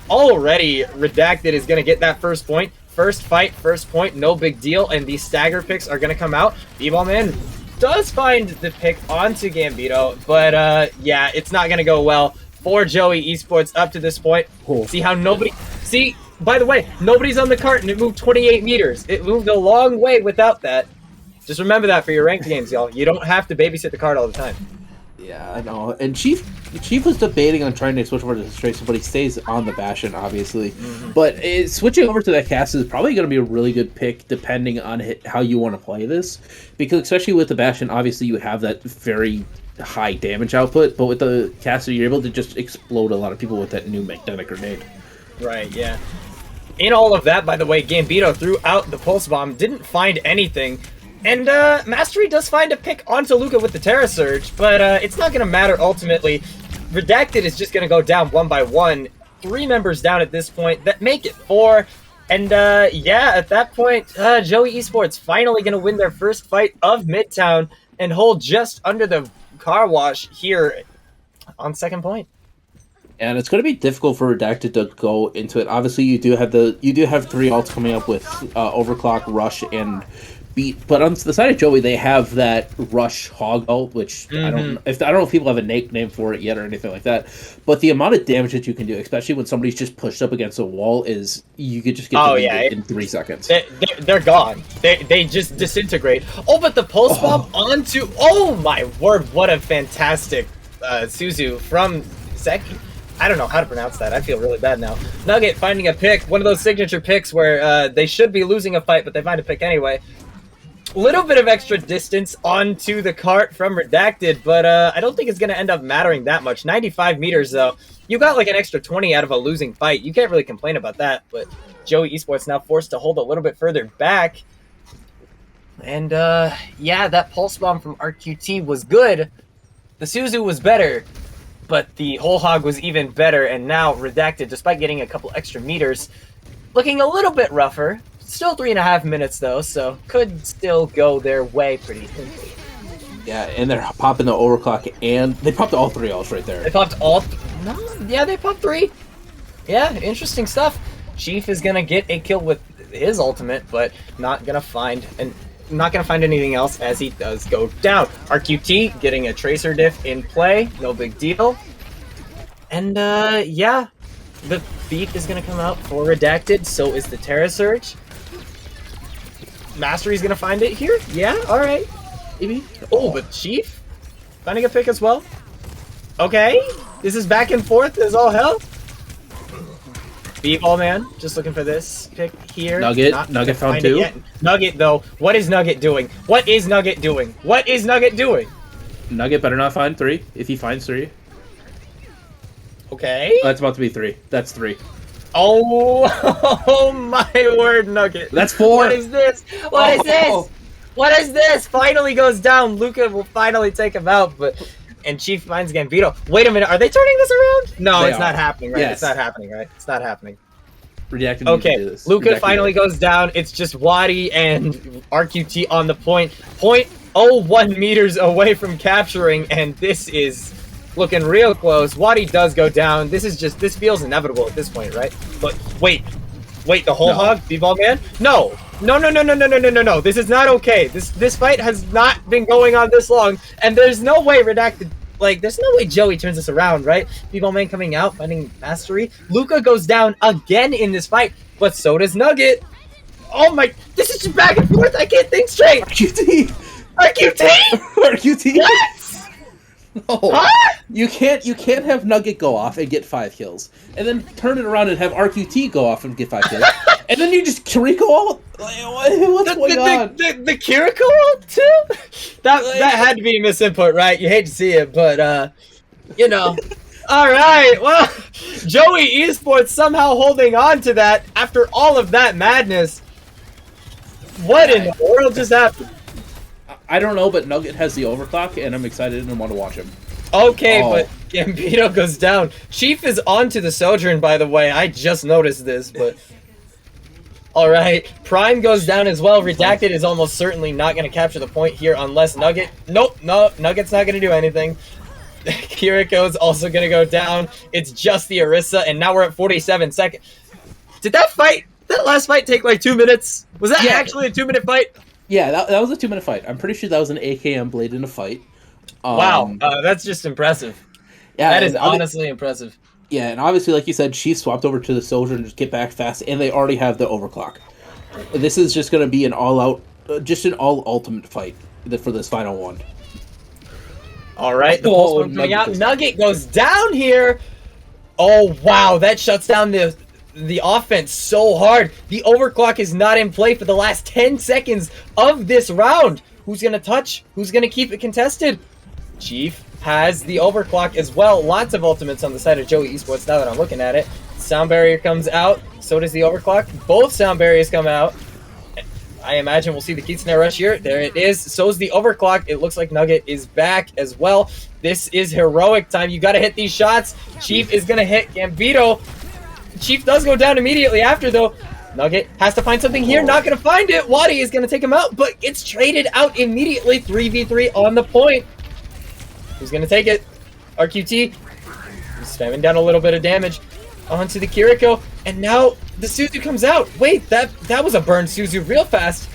Already, Redacted is gonna get that first point. First fight, first point, no big deal, and these stagger picks are gonna come out. B-Ball Man does find the pick onto Gambito, but yeah, it's not gonna go well for Joey Esports up to this point. See how nobody... See... By the way, nobody's on the cart, and it moved 28 meters. It moved a long way without that. Just remember that for your ranked games, y'all. You don't have to babysit the cart all the time. Yeah, I know. And Chief was debating on trying to switch over to the Tracer, but he stays on the Bastion, obviously. But switching over to that cast is probably going to be a really good pick, depending on how you want to play this. Because especially with the Bastion, obviously you have that very high damage output, but with the caster, you're able to just explode a lot of people with that new magnetic grenade. Right, yeah. In all of that, by the way, Gambito threw out the Pulse Bomb, didn't find anything. And Mastery does find a pick onto Luca with the Terra Surge, but it's not going to matter ultimately. Redacted is just going to go down one by one. 3 members down at this point that make it 4. And yeah, at that point, Joey Esports finally going to win their first fight of Midtown and hold just under the car wash here on second point. And it's going to be difficult for Redacted to go into it. Obviously, you do have 3 ults coming up with Overclock, Rush, and Beat. But on the side of Joey, they have that Rush Hog ult, which I don't know if people have a name for it yet or anything like that. But the amount of damage that you can do, especially when somebody's just pushed up against a wall, is you could just get in 3 seconds. They're gone. They just disintegrate. Oh, but the Pulse Bomb onto... Oh, my word. What a fantastic Suzu from Seki. I don't know how to pronounce that. I feel really bad now. Nugget finding a pick, one of those signature picks where they should be losing a fight, but they find a pick anyway. Little bit of extra distance onto the cart from Redacted, but I don't think it's going to end up mattering that much. 95 meters, though. You got like an extra 20 out of a losing fight. You can't really complain about that, but Joey Esports now forced to hold a little bit further back. And yeah, that Pulse Bomb from RQT was good. The Suzu was better. But the whole hog was even better, and now Redacted, despite getting a couple extra meters, looking a little bit rougher. Still 3.5 minutes, though, so could still go their way pretty simply. Yeah, and they're popping the Overclock, and they popped all 3 ults right there. They popped all... No, yeah, they popped 3. Yeah, interesting stuff. Chief is going to get a kill with his ultimate, but not going to find anything else as he does go down. RQT getting a Tracer diff in play, no big deal. And yeah, The Thief is going to come out for Redacted, so is the Terra Surge. Mastery's going to find it here? Yeah, alright. Maybe. Oh, but Chief? Finding a pick as well? Okay. This is back and forth as all hell. B-Ball Man, just looking for this pick here. Nugget found 2. Nugget, though. What is Nugget doing? What is Nugget doing? What is Nugget doing? Nugget better not find 3. If he finds 3. Okay. Oh, that's about to be 3. That's 3. Oh, oh my word, Nugget. That's 4. What is this? What is this? What is this? Finally goes down. Luca will finally take him out, and Chief finds Gambito. Wait a minute, are they turning this around? No, it's not happening, right? Yes. It's not happening, right? It's not happening. Redacted. Okay, Luca finally goes down. It's just Wadi and RQT on the point. 0.01 meters away from capturing, and this is looking real close. Wadi does go down. This feels inevitable at this point, right? But wait, the whole hog, B-Ball Man? No. This is not okay. This fight has not been going on this long, and there's no way Redacted, there's no way Joey turns this around, right? B-Ball Man coming out, finding Mastery. Luca goes down again in this fight, but so does Nugget. Oh my, this is just back and forth. I can't think straight. RQT. What? No. Huh? You can't have Nugget go off and get 5 kills, and then turn it around and have RQT go off and get 5 kills, and then you just Kiriko all. What's going on? The Kiriko too? That had to be a misinput, right? You hate to see it, but you know. All right, well, Joey Esports somehow holding on to that after all of that madness. What in the world just happened? I don't know, but Nugget has the overclock, and I'm excited and want to watch him. Okay, but Gambito goes down. Chief is onto the Sojourn, by the way. I just noticed this, but... Alright, Prime goes down as well. Redacted is almost certainly not going to capture the point here unless Nugget... Nope, no, Nugget's not going to do anything. Kiriko's also going to go down. It's just the Orisa, and now we're at 47 seconds. Did that last fight take like 2 minutes? Was that actually a 2-minute fight? Yeah, that was a 2-minute fight. I'm pretty sure that was an AKM blade in a fight. Wow, that's just impressive. Yeah, that is honestly impressive. Yeah, and obviously, like you said, she swapped over to the Soldier and just get back fast, and they already have the overclock. This is just going to be an all-out, just an all-ultimate fight for this final one. All right, the pulse one coming out. Nugget goes down here. Oh, wow, that shuts down the offense so hard. The overclock is not in play for the last 10 seconds of this round. Who's going to touch? Who's going to keep it contested? Chief has the overclock as well. Lots of ultimates on the side of Joey Esports now that I'm looking at it. Sound barrier comes out. So does the overclock. Both sound barriers come out. I imagine we'll see the Kitsune Rush here. There it is. So's the overclock. It looks like Nugget is back as well. This is heroic time. You got to hit these shots. Chief is going to hit Gambito. Chief does go down immediately after, though. Nugget has to find something here. Not going to find it. Wadi is going to take him out, but it's traded out immediately. 3v3 on the point. Who's going to take it? RQT. He's spamming down a little bit of damage onto the Kiriko. And now the Suzu comes out. Wait, that was a burned Suzu real fast.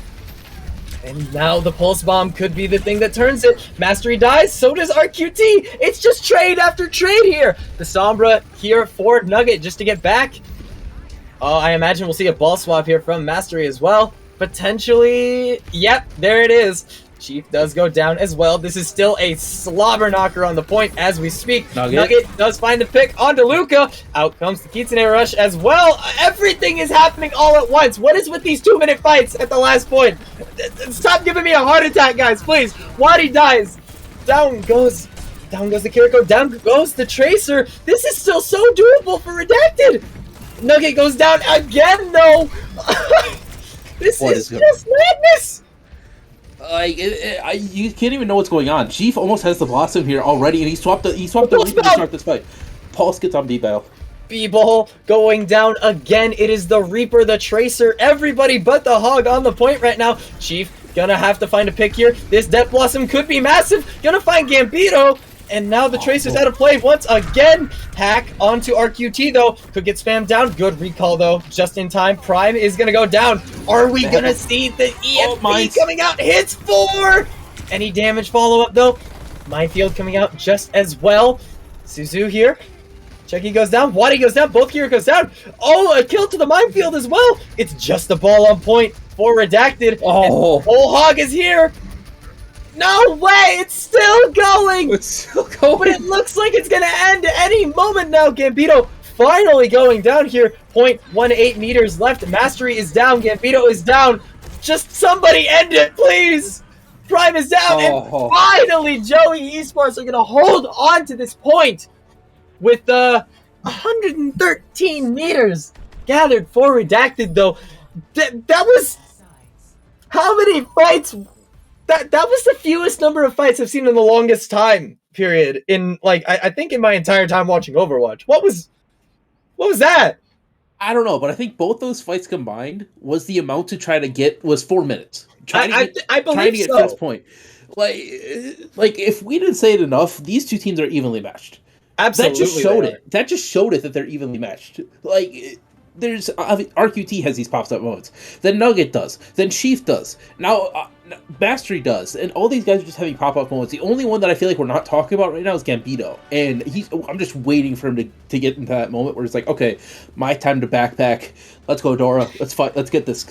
And now the Pulse Bomb could be the thing that turns it. Mastery dies, so does RQT. It's just trade after trade here. The Sombra here for Nugget just to get back. I imagine we'll see a ball swap here from Mastery as well. Potentially, yep, there it is. Chief does go down as well. This is still a slobber knocker on the point as we speak. Nugget does find the pick onto Luca. Out comes the Kitsune Rush as well. Everything is happening all at once. What is with these 2-minute fights at the last point? Stop giving me a heart attack, guys, please. Wadi dies. Down goes the Kiriko. Down goes the Tracer. This is still so doable for Redacted. Nugget goes down again, though. This is just madness. You can't even know what's going on. Chief almost has the Blossom here already, and he swapped the Reaper to start this fight. Pulse gets on B-Battle. B-Ball going down again. It is the Reaper, the Tracer, everybody but the Hog on the point right now. Chief gonna have to find a pick here. This Death Blossom could be massive. Gonna find Gambito. And now the Tracer's out of play once again. Hack onto RQT, though. Could get spammed down. Good recall, though. Just in time. Prime is going to go down. Are we going to see the EMP coming out? Hits 4! Any damage follow-up, though? Minefield coming out just as well. Suzu here. Checky goes down. Wadi goes down. Both Kira goes down. Oh, a kill to the minefield as well. It's just the ball on point for Redacted. Oh. Whole Hog is here. No way! It's still going! It's still going. But it looks like it's going to end any moment now. Gambito finally going down here. 0.18 meters left. Mastery is down. Gambito is down. Just somebody end it, please! Prime is down. And finally, Joey Esports are going to hold on to this point with 113 meters gathered for Redacted, though. That was... How many fights... That was the fewest number of fights I've seen in the longest time period in like I think in my entire time watching Overwatch. What was that? I don't know, but I think both those fights combined was the amount to try to get was 4 minutes. I believe trying to get so. to this point. Like if we didn't say it enough, these two teams are evenly matched. Absolutely, that just showed it. That just showed it that they're evenly matched. Like. There's RQT has these pops up moments. Then Nugget does. Then Sheaf does. Now Mastery does. And all these guys are just having pop up moments. The only one that I feel like we're not talking about right now is Gambito. And I'm just waiting for him to get into that moment where it's like, okay, my time to backpack. Let's go, Dora. Let's fight. Let's get this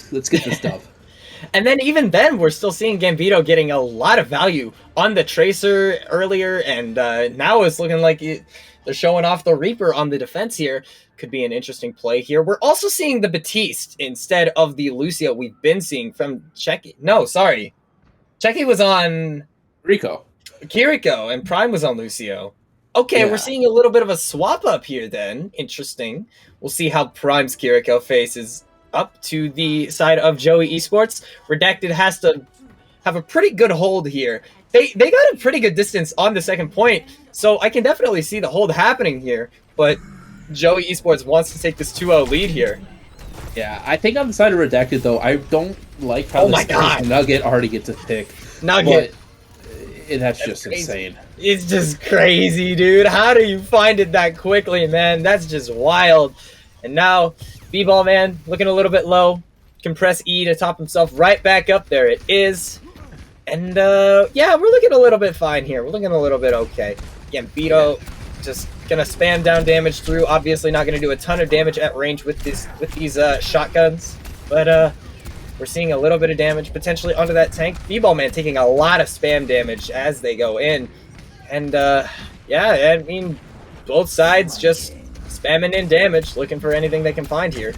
stuff. And then even then, we're still seeing Gambito getting a lot of value on the Tracer earlier, and now it's looking like they're showing off the Reaper on the defense here. Could be an interesting play here. We're also seeing the Batiste instead of the Lucio we've been seeing from Checky. No, sorry. Checky was on Kiriko, and Prime was on Lucio. Okay, yeah. We're seeing a little bit of a swap up here then. Interesting. We'll see how Prime's Kiriko faces up to the side of Joey Esports. Redacted has to have a pretty good hold here. They got a pretty good distance on the second point, so I can definitely see the hold happening here, but Joey Esports wants to take this 2-0 lead here. Yeah, I think on the side of Redacted, though, I don't like how Nugget already gets a pick. Nugget. That's just insane. It's just crazy, dude. How do you find it that quickly, man? That's just wild. And now, B-Ball, man, looking a little bit low. Can press E to top himself right back up. There it is. And, yeah, we're looking a little bit fine here. We're looking a little bit okay. Gambito just gonna spam down damage through. Obviously not gonna do a ton of damage at range with these shotguns. But, we're seeing a little bit of damage potentially onto that tank. B-Ball, man, taking a lot of spam damage as they go in. And, yeah, I mean, both sides just spamming in damage, looking for anything they can find here.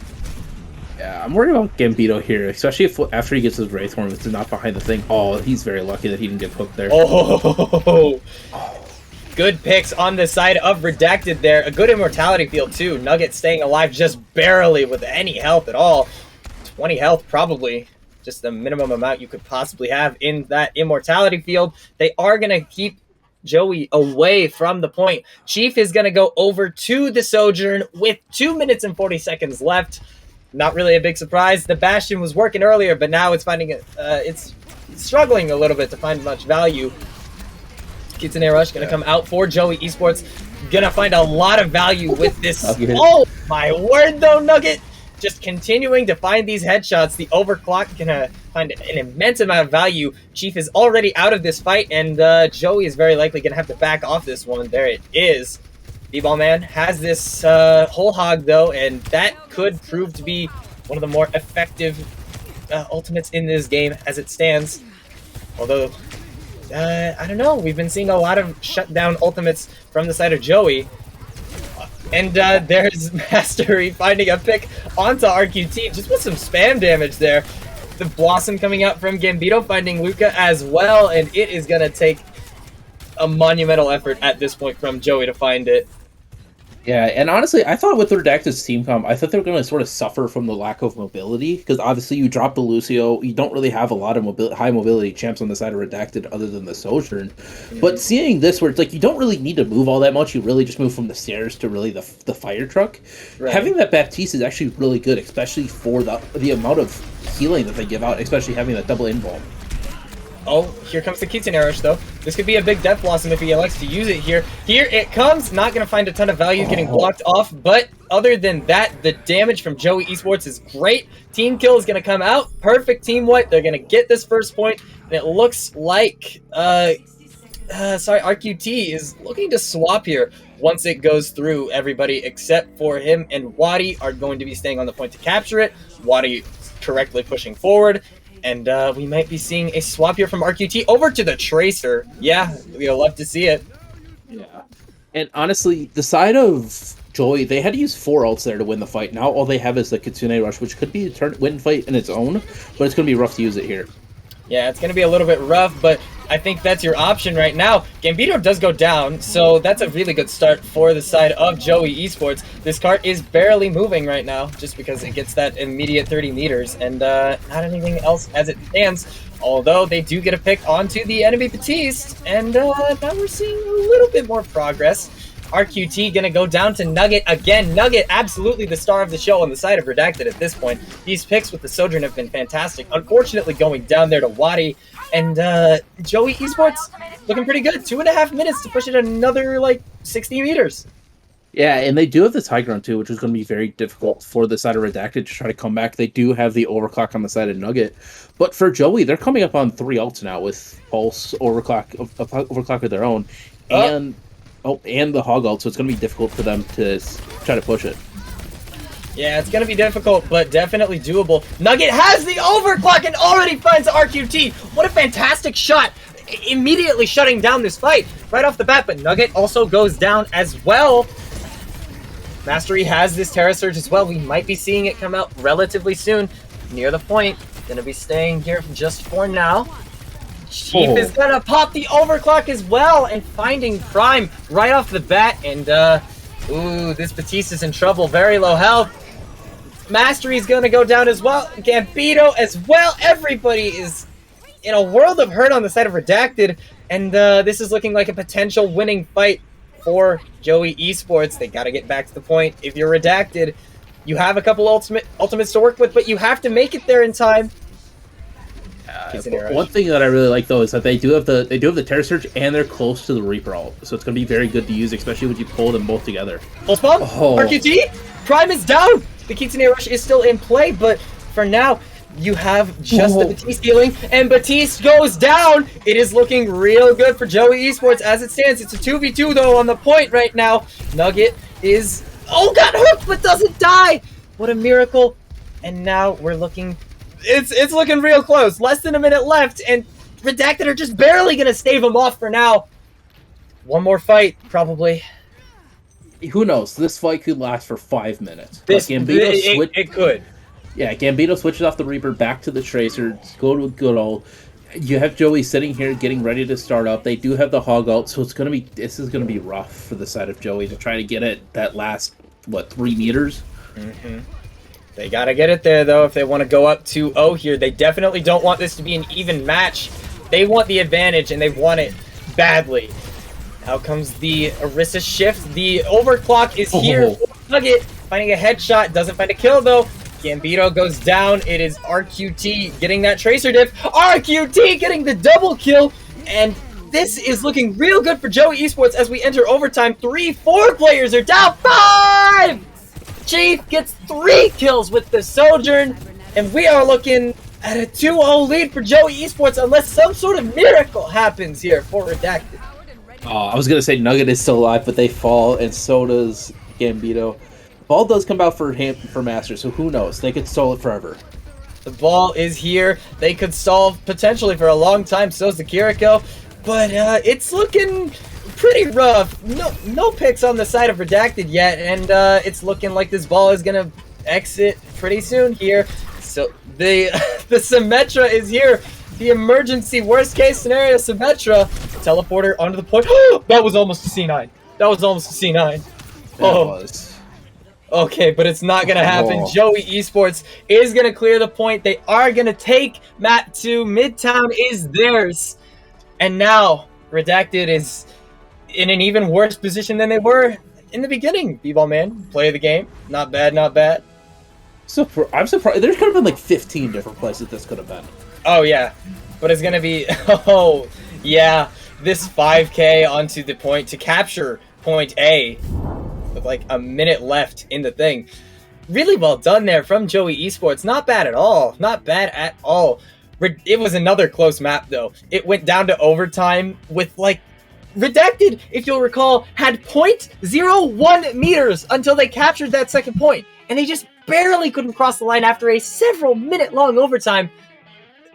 Yeah, I'm worried about Gambito here, especially after he gets his Wraithhorn, it's not behind the thing. Oh, he's very lucky that he didn't get hooked there. Oh. Good picks on the side of Redacted there. A good immortality field, too. Nugget staying alive just barely with any health at all. 20 health, probably. Just the minimum amount you could possibly have in that immortality field. They are going to keep Joey away from the point. Chief is going to go over to the Sojourn with 2 minutes and 40 seconds left. Not really a big surprise. The Bastion was working earlier, but now it's finding it's struggling a little bit to find much value. Kitsune Rush going to come out for Joey Esports. Going to find a lot of value with this. Oh, my word, though, Nugget. Just continuing to find these headshots. The overclock going to find an immense amount of value. Chief is already out of this fight, and Joey is very likely going to have to back off this one. There it is. B-Ball Man has this whole hog, though, and that could prove to be one of the more effective ultimates in this game as it stands. Although, I don't know. We've been seeing a lot of shutdown ultimates from the side of Joey. And there's Mastery finding a pick onto RQT, just with some spam damage there. The Blossom coming out from Gambito, finding Luca as well, and it is going to take a monumental effort at this point from Joey to find it. Yeah, and honestly, I thought with Redacted's team comp, I thought they were going to sort of suffer from the lack of mobility, because obviously you drop the Lucio, you don't really have a lot of high mobility champs on the side of Redacted other than the Sojourn. Mm-hmm. But seeing this where it's like you don't really need to move all that much, you really just move from the stairs to really the fire truck. Right. Having that Baptiste is actually really good, especially for the amount of healing that they give out, especially having that double invuln. Oh, here comes the Kitsune Rush, though. This could be a big Death Blossom if he elects to use it here. Here it comes. Not going to find a ton of value getting blocked off, but other than that, the damage from Joey Esports is great. Team kill is going to come out. Perfect team wipe. They're going to get this first point, and it looks like RQT is looking to swap here once it goes through. Everybody except for him and Wadi are going to be staying on the point to capture it. Wadi correctly pushing forward. And we might be seeing a swap here from RQT over to the Tracer. Yeah, we'll love to see it. Yeah. And honestly, the side of Joey, they had to use 4 ults there to win the fight. Now all they have is the Kitsune Rush, which could be a win fight in its own, but it's going to be rough to use it here. Yeah, it's going to be a little bit rough, but I think that's your option right now. Gambito does go down, so that's a really good start for the side of Joey Esports. This cart is barely moving right now, just because it gets that immediate 30 meters, and not anything else as it stands. Although they do get a pick onto the enemy Batiste, and now we're seeing a little bit more progress. RQT gonna go down to Nugget again. Nugget, absolutely the star of the show on the side of Redacted at this point. These picks with the Sojourn have been fantastic. Unfortunately, going down there to Wadi, and Joey Esports looking pretty good. 2.5 minutes to push it another, like, 60 meters. Yeah, and they do have this high ground too, which is going to be very difficult for the side of Redacted to try to come back. They do have the overclock on the side of Nugget, but for Joey, they're coming up on 3 ults now with Pulse, overclock of their own, and the Hog ult, so it's going to be difficult for them to try to push it. Yeah, it's going to be difficult, but definitely doable. Nugget has the overclock and already finds RQT. What a fantastic shot. Immediately shutting down this fight right off the bat, but Nugget also goes down as well. Mastery has this Terra Surge as well. We might be seeing it come out relatively soon. Near the point. Gonna be staying here just for now. Chief is gonna pop the overclock as well and finding Prime right off the bat. And, ooh, this Batiste is in trouble. Very low health. Mastery is gonna go down as well. Gambito as well. Everybody is in a world of hurt on the side of Redacted. And this is looking like a potential winning fight for Joey Esports. They got to get back to the point. If you're Redacted, you have a couple ultimates to work with, but you have to make it there in time. One thing that I really like though is that they do have the Terror Surge and they're close to the Reaper ult, so it's going to be very good to use, especially when you pull them both together. Full spawn, RQT, Prime is down. The Kitsune Rush is still in play, but for now, you have just the Batiste healing, and Batiste goes down. It is looking real good for Joey Esports as it stands. It's a 2v2 though on the point right now. Nugget is, got hooked but doesn't die. What a miracle. And now we're looking, it's looking real close. Less than a minute left, and Redacted are just barely gonna stave him off for now. One more fight, probably. Who knows? This fight could last for 5 minutes. It could. Yeah, Gambito switches off the Reaper back to the Tracer, go to a good ult. You have Joey sitting here getting ready to start up. They do have the Hog ult, so this is gonna be rough for the side of Joey to try to get it that last 3 meters. They gotta get it there though if they want to go up 2-0 here. They definitely don't want this to be an even match. They want the advantage and they want it badly. Out comes the Orisa shift. The overclock is here. Nugget finding a headshot, doesn't find a kill though. Gambito goes down. It is RQT getting that Tracer diff. RQT getting the double kill. And this is looking real good for Joey Esports as we enter overtime. 4 players are down. 5! Chief gets 3 kills with the Sojourn. And we are looking at a 2-0 lead for Joey Esports unless some sort of miracle happens here for Redacted. I was going to say Nugget is still alive, but they fall, and so does Gambito. Ball does come out for Master, so who knows? They could stall it forever. The ball is here. They could stall potentially for a long time. So's the Kiriko, but it's looking pretty rough. No picks on the side of Redacted yet, and it's looking like this ball is gonna exit pretty soon here. So the Symmetra is here. The emergency worst case scenario Symmetra teleporter onto the point. That was almost a C9. That was almost a C9. That was. Okay, but it's not going to happen. Joey Esports is going to clear the point. They are going to take map 2. Midtown is theirs. And now, Redacted is in an even worse position than they were in the beginning. B-Ball Man, play of the game. Not bad, not bad. So I'm surprised. There could have been like 15 different places this could have been. Oh, yeah. But it's going to be... Oh, yeah. This 5K onto the point to capture point A. With like a minute left in the thing. Really well done there from Joey Esports. Not bad at all. Not bad at all. It was another close map though. It went down to overtime with like Redacted, if you'll recall, had 0.01 meters until they captured that second point, and they just barely couldn't cross the line after a several minute long overtime.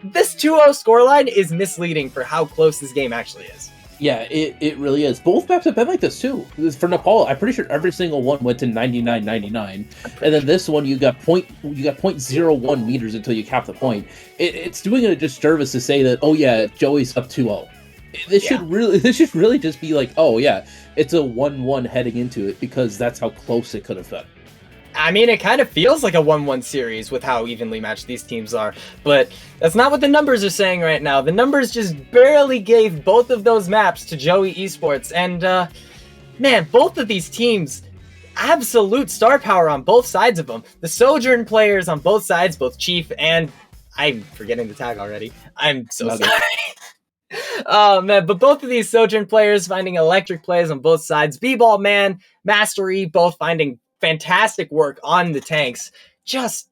This 2-0 scoreline is misleading for how close this game actually is. Yeah, it really is. Both maps have been like this too. For Nepal, I'm pretty sure every single one went to 99.99, and then this one you got 0.01 meters until you cap the point. It's doing it a disservice to say that, oh yeah, Joey's up 2-0. This should really just be like, oh yeah, it's a 1-1 heading into it, because that's how close it could have been. I mean, it kind of feels like a 1-1 series with how evenly matched these teams are, but that's not what the numbers are saying right now. The numbers just barely gave both of those maps to Joey Esports, and man, both of these teams, absolute star power on both sides of them. The Sojourn players on both sides, both Chief and... I'm forgetting the tag already. I'm so sorry. Oh man, but both of these Sojourn players finding electric plays on both sides. B-Ball Man, Mastery, both finding fantastic work on the tanks. Just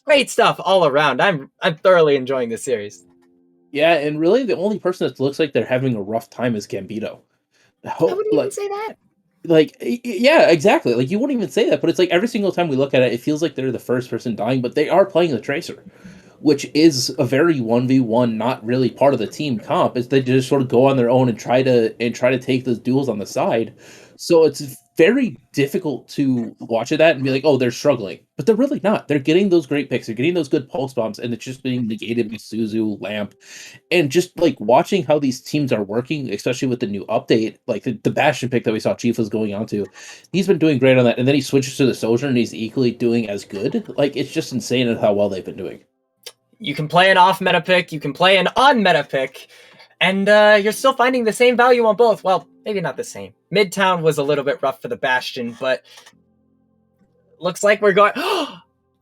great stuff all around. I'm thoroughly enjoying this series. Yeah, and really the only person that looks like they're having a rough time is Gambito. I wouldn't even say that. Like, yeah, exactly. Like, you wouldn't even say that, but it's like every single time we look at it, it feels like they're the first person dying, but they are playing the Tracer, which is a very 1v1, not really part of the team comp. Is they just sort of go on their own and try to take those duels on the side. So it's very difficult to watch that and be like, oh, they're struggling. But they're really not. They're getting those great picks. They're getting those good pulse bombs, and it's just being negated by Suzu, Lamp. And just, like, watching how these teams are working, especially with the new update, like, the Bastion pick that we saw Chief was going on to, he's been doing great on that. And then he switches to the Sojourn, and he's equally doing as good. Like, it's just insane at how well they've been doing. You can play an off-meta pick, you can play an on-meta pick, and you're still finding the same value on both. Well, maybe not the same. Midtown was a little bit rough for the Bastion, but looks like we're going...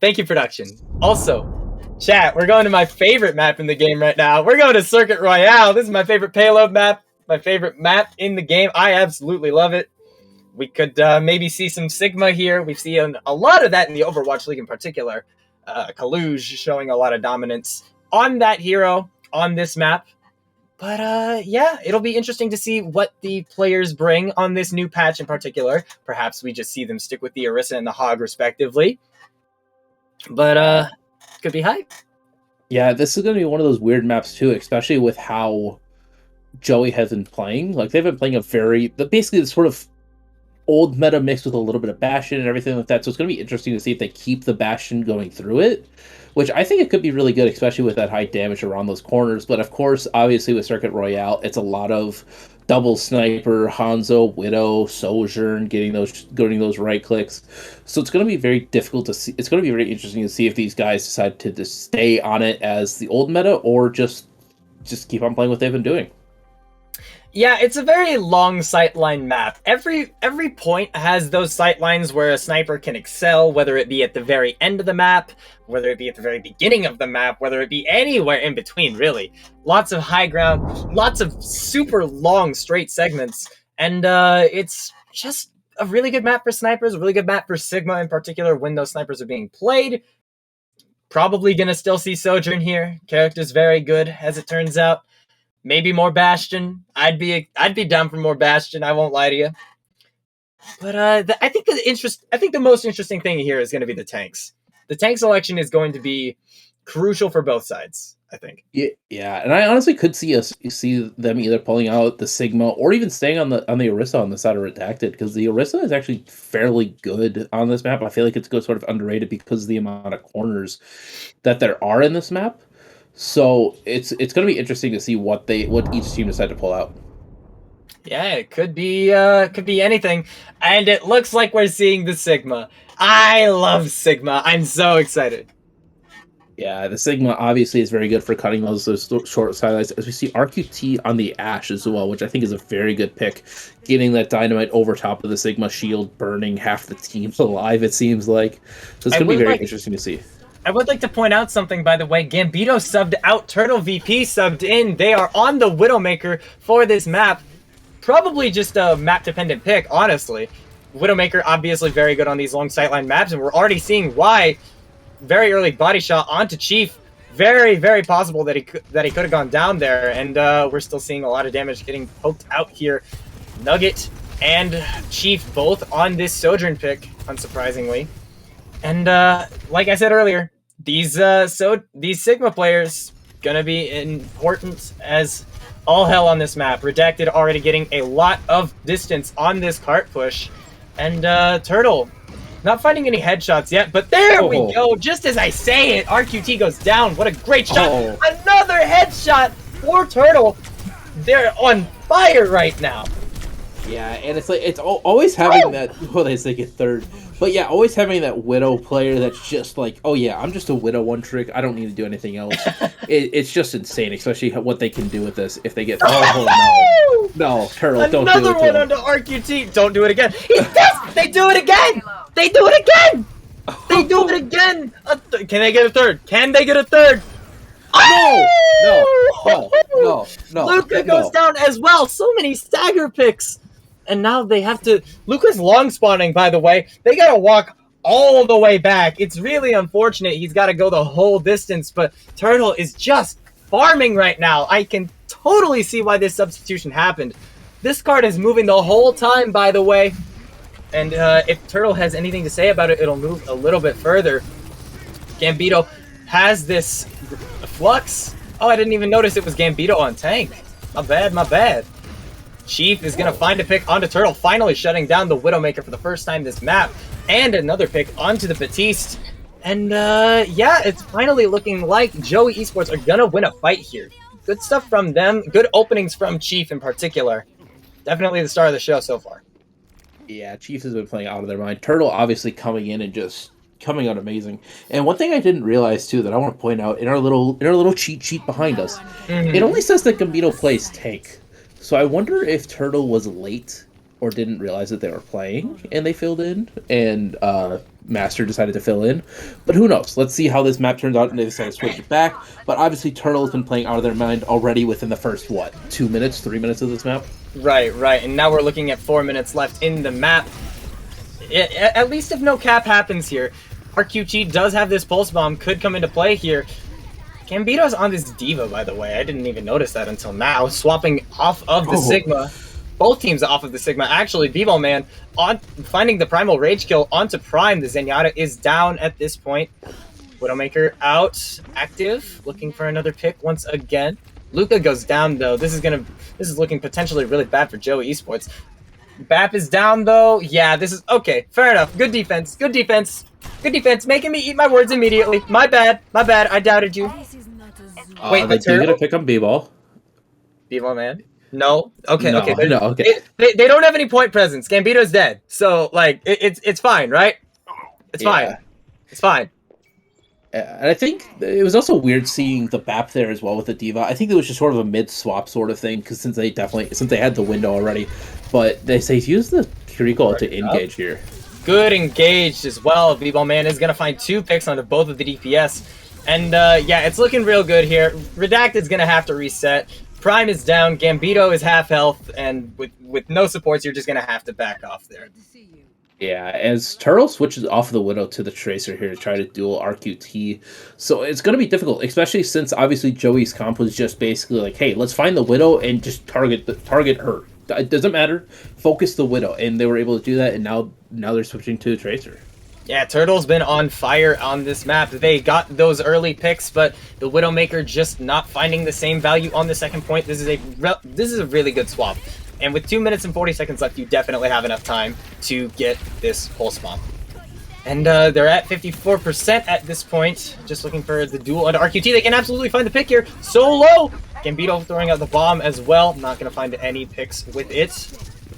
Thank you, production. Also, chat, we're going to my favorite map in the game right now. We're going to Circuit Royale. This is my favorite payload map, my favorite map in the game. I absolutely love it. We could maybe see some Sigma here. We've seen a lot of that in the Overwatch League in particular. Kaluge showing a lot of dominance on that hero on this map. But yeah, it'll be interesting to see what the players bring on this new patch in particular. Perhaps we just see them stick with the Orisa and the Hog respectively. But could be hype. Yeah, this is going to be one of those weird maps too, especially with how Joey has been playing. Like, they've been playing basically this sort of old meta mixed with a little bit of Bastion and everything like that. So it's going to be interesting to see if they keep the Bastion going through it, which I think it could be really good, especially with that high damage around those corners. But of course, obviously with Circuit Royale, it's a lot of double sniper, Hanzo, Widow, Sojourn, getting those right clicks. So it's going to be very difficult to see. It's going to be very interesting to see if these guys decide to just stay on it as the old meta or just keep on playing what they've been doing. Yeah, it's a very long sightline map. Every point has those sightlines where a sniper can excel, whether it be at the very end of the map, whether it be at the very beginning of the map, whether it be anywhere in between, really. Lots of high ground, lots of super long straight segments, and it's just a really good map for snipers, a really good map for Sigma in particular when those snipers are being played. Probably gonna still see Sojourn here. Character's very good, as it turns out. Maybe more Bastion. I'd be down for more Bastion. I won't lie to you. But I think the most interesting thing here is going to be the tanks. The tank selection is going to be crucial for both sides, I think. Yeah, and I honestly could see them either pulling out the Sigma or even staying on the Orisa on the side of Redacted, because the Orisa is actually fairly good on this map. I feel like it's sort of underrated because of the amount of corners that there are in this map. So it's going to be interesting to see what each team decide to pull out. Yeah, it could be anything, and it looks like we're seeing the Sigma. I love Sigma. I'm so excited. Yeah, the Sigma obviously is very good for cutting those short sidelines. As we see RQT on the Ashe as well, which I think is a very good pick. Getting that dynamite over top of the Sigma shield, burning half the team alive, it seems like. So it's going to be very interesting to see. I would like to point out something, by the way. Gambito subbed out, Turtle VP subbed in. They are on the Widowmaker for this map. Probably just a map-dependent pick, honestly. Widowmaker obviously very good on these long sightline maps, and we're already seeing why. Very early body shot onto Chief. very, very possible that he could have gone down there, and we're still seeing a lot of damage getting poked out here. Nugget and Chief both on this Sojourn pick, unsurprisingly. And like I said earlier, these Sigma players gonna be important as all hell on this map. Redacted already getting a lot of distance on this cart push, and Turtle not finding any headshots yet, but there we go. Just as I say it, RQT goes down. What a great shot. Another headshot for Turtle. They're on fire right now. Yeah, and it's like, it's always having that, well, they say get third, but yeah, always having that Widow player that's just like, oh yeah, I'm just a Widow one trick, I don't need to do anything else. It's just insane, especially what they can do with this if they get, no, Turtle, don't do it. Another one onto RQT, don't do it again. They do it again! They do it again! They do it again! Can they get a third? Can they get a third? No. Luca goes down as well. So many stagger picks. And now they have to... Luca's long spawning, by the way. They gotta walk all the way back. It's really unfortunate. He's got to go the whole distance, but Turtle is just farming right now. I can totally see why this substitution happened. This card is moving the whole time, by the way. And if Turtle has anything to say about it, it'll move a little bit further. Gambito has this flux. Oh, I didn't even notice it was Gambito on tank. My bad. Chief is going to find a pick onto Turtle, finally shutting down the Widowmaker for the first time this map. And another pick onto the Batiste. And yeah, it's finally looking like Joey Esports are going to win a fight here. Good stuff from them. Good openings from Chief in particular. Definitely the star of the show so far. Yeah, Chiefs has been playing out of their mind. Turtle obviously coming in and just coming out amazing. And one thing I didn't realize too that I want to point out in our little cheat sheet behind us, it only says that Gambito plays tank. So I wonder if Turtle was late or didn't realize that they were playing and they filled in, and Master decided to fill in. But who knows? Let's see how this map turns out, and they decide to switch it back. But obviously Turtle has been playing out of their mind already within the first, 2 minutes, 3 minutes of this map? Right. And now we're looking at 4 minutes left in the map. At least if no cap happens here. RQT does have this pulse bomb, could come into play here. Gambito's on this Diva, by the way. I didn't even notice that until now. Swapping off of the Sigma. Both teams off of the Sigma. Actually, Bevo Man on finding the Primal Rage kill onto Prime. The Zenyatta is down at this point. Widowmaker out, active, looking for another pick once again. Luca goes down though. This is looking potentially really bad for Joey Esports. Bap is down though. Yeah, this is okay. Fair enough. Good defense. Good defense. Making me eat my words immediately. My bad. I doubted you. Wait, they do get a pick on B-ball. B-ball man. No. Okay. No, okay. Okay. They don't have any point presence. Gambito's dead. So like it's fine, right? It's fine. It's fine. And I think it was also weird seeing the BAP there as well with the Diva. I think it was just sort of a mid-swap sort of thing, because since they had the window already. But they say use the Kiriko to engage here. Good engaged as well. B-Ball Man is going to find 2 picks onto both of the DPS. And yeah, it's looking real good here. Redacted's going to have to reset. Prime is down. Gambito is half health. And with no supports, you're just going to have to back off there. Yeah, as Turtle switches off of the Widow to the Tracer here to try to duel RQT. So it's going to be difficult, especially since obviously Joey's comp was just basically like, hey, let's find the Widow and just target her. It doesn't matter. Focus the Widow. And they were able to do that, and now they're switching to the Tracer. Yeah, Turtle's been on fire on this map. They got those early picks, but the Widowmaker just not finding the same value on the second point. This is a really good swap. And with 2 minutes and 40 seconds left, you definitely have enough time to get this pulse bomb. And they're at 54% at this point. Just looking for the duel under RQT. They can absolutely find the pick here. So low! Gambito throwing out the bomb as well. Not going to find any picks with it.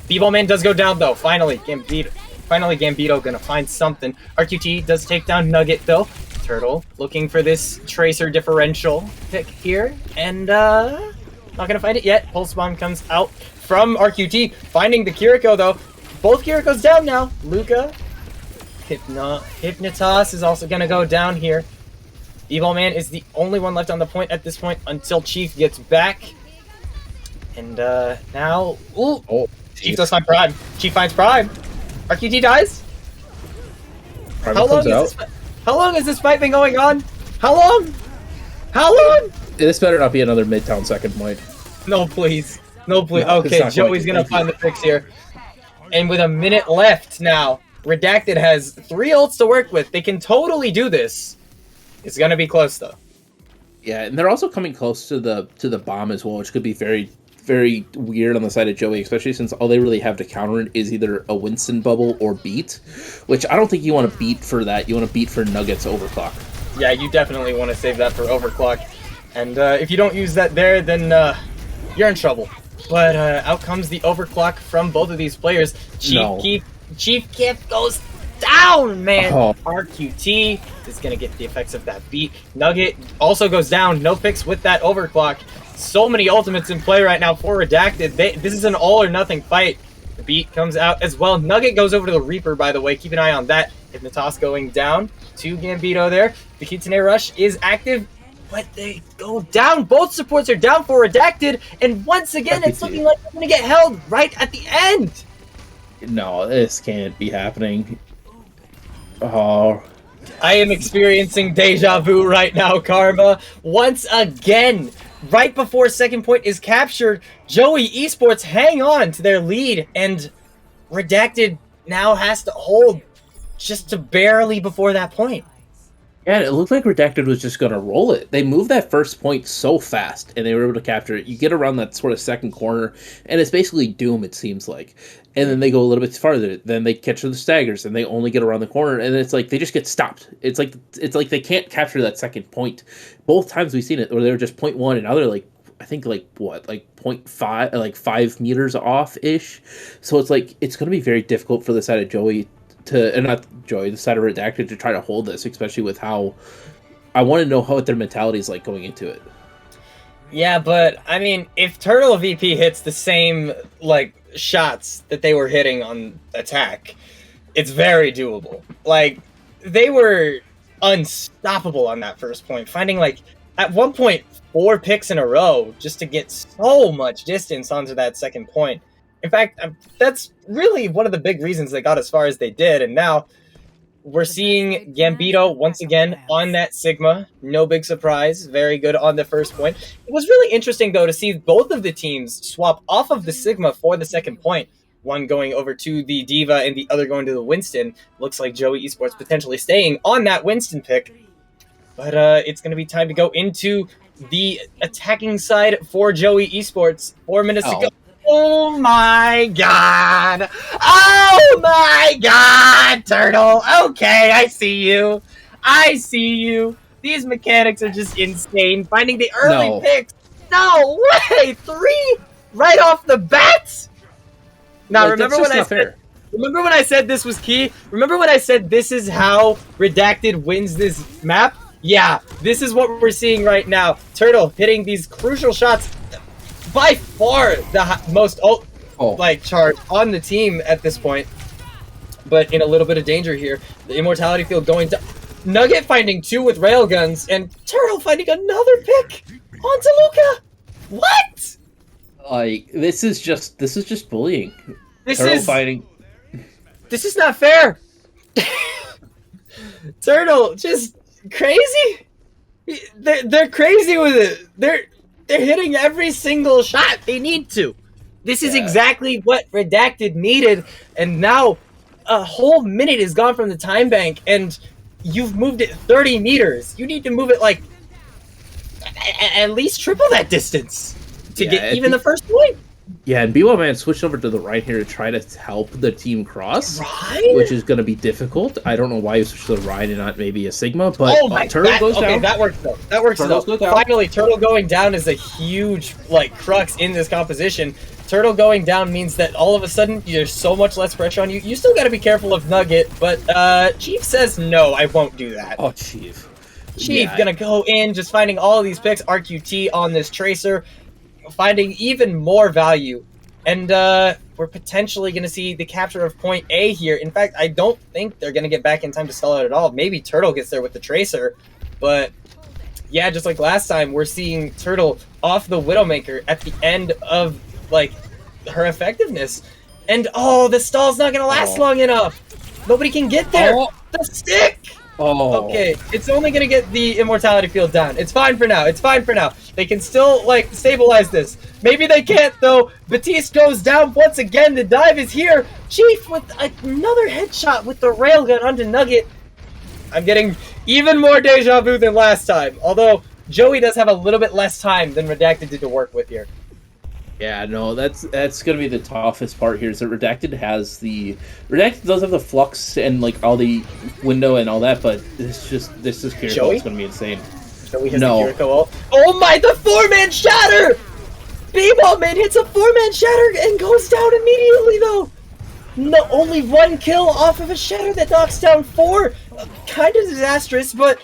B-Ball Man does go down, though. Finally, Gambito going to find something. RQT does take down Nugget, though. Turtle looking for this Tracer differential pick here. And not going to find it yet. Pulse bomb comes out from RQT, finding the Kiriko though. Both Kirikos down now. Luca, Hypnotos is also gonna go down here. B-Ball Man is the only one left on the point at this point until Chief gets back. And now, Chief does find Prime. Chief finds Prime. RQT dies. Prime How long has this fight been going on? How long? How long? This better not be another Midtown second point. No, please. No, please. No, okay, Joey's gonna find the fix here. And with a minute left now, Redacted has 3 ults to work with. They can totally do this. It's gonna be close though. Yeah, and they're also coming close to the bomb as well, which could be very, very weird on the side of Joey, especially since all they really have to counter it is either a Winston bubble or beat, which I don't think you want to beat for that. You want to beat for Nuggets overclock. Yeah, you definitely want to save that for overclock. And if you don't use that there, then you're in trouble. But out comes the overclock from both of these players. Chief Kip goes down, man. Oh. RQT is going to get the effects of that beat. Nugget also goes down. No fix with that overclock. So many ultimates in play right now for Redacted. This is an all or nothing fight. The beat comes out as well. Nugget goes over to the Reaper, by the way. Keep an eye on that. Hypnotoss going down to Gambito there. The Kitsune Rush is active, but they go down. Both supports are down for Redacted, and once again, it's looking like they're going to get held right at the end. No, this can't be happening. Oh. I am experiencing deja vu right now, Karma. Once again, right before second point is captured, Joey Esports hang on to their lead, and Redacted now has to hold just to barely before that point. Yeah, it looked like Redacted was just going to roll it. They moved that first point so fast, and they were able to capture it. You get around that sort of second corner, and it's basically doom, it seems like. And then they go a little bit farther. Then they catch the staggers, and they only get around the corner, and it's like they just get stopped. It's like they can't capture that second point. Both times we've seen it, where they were just 0.1, and now they're like, I think like 0.5, like 5 meters off ish. So it's like it's going to be very difficult for the side of Joey the side of Redacted to try to hold this, especially with how I want to know what their mentality is like going into it. Yeah, but I mean, if Turtle VP hits the same like shots that they were hitting on attack, it's very doable. Like, they were unstoppable on that first point, finding like at one point 4 picks in a row just to get so much distance onto that second point. In fact, that's really one of the big reasons they got as far as they did. And now we're seeing Gambito once again on that Sigma. No big surprise. Very good on the first point. It was really interesting, though, to see both of the teams swap off of the Sigma for the second point. One going over to the Diva and the other going to the Winston. Looks like Joey Esports potentially staying on that Winston pick. But it's going to be time to go into the attacking side for Joey Esports. 4 minutes to go. Oh my god! Oh my god, Turtle! Okay, I see you. I see you. These mechanics are just insane. Finding the early picks. No way! 3 right off the bat? Now, like, remember when I said this was key? Remember when I said this is how Redacted wins this map? Yeah, this is what we're seeing right now. Turtle hitting these crucial shots. By far the most charge on the team at this point, but in a little bit of danger here. The immortality field going to Nugget finding 2 with railguns, and Turtle finding another pick onto Luca. What? Like, this is just bullying. This is not fair. Turtle just crazy. They're crazy with it. They're hitting every single shot they need to. This is exactly what Redacted needed, and now a whole minute is gone from the time bank, and you've moved it 30 meters. You need to move it like at least triple that distance to get even the first point. Yeah, and BY Man switched over to the right here to try to help the team cross, which is going to be difficult. I don't know why he switched to the right and not maybe a Sigma, but Turtle goes down. Okay, that works though. That works though. Finally, Turtle going down is a huge crux in this composition. Turtle going down means that all of a sudden there's so much less pressure on you. You still got to be careful of Nugget, but Chief says no, I won't do that. Oh, Chief gonna go in, just finding all of these picks. RQT on this Tracer, finding even more value, and we're potentially going to see the capture of point A here. In fact, I don't think they're going to get back in time to stall out at all. Maybe Turtle gets there with the Tracer, but yeah, just like last time, we're seeing Turtle off the Widowmaker at the end of her effectiveness, and the stall's not going to last long enough. Nobody can get there. The stick. Oh. Okay, it's only gonna get the immortality field down. It's fine for now. It's fine for now. They can still, like, stabilize this. Maybe they can't, though. Batiste goes down once again. The dive is here. Chief with another headshot with the railgun onto Nugget. I'm getting even more deja vu than last time. Although, Joey does have a little bit less time than Redacted did to work with here. Yeah, no, that's gonna be the toughest part here. Is that Redacted does have the flux and like all the window and all that, but this is Kiriko. It's gonna be insane. Joey has the Kiriko ult. Oh my! The 4-man shatter! B-Ball man hits a 4-man shatter and goes down immediately though. No, only 1 kill off of a shatter that knocks down 4. Kind of disastrous, but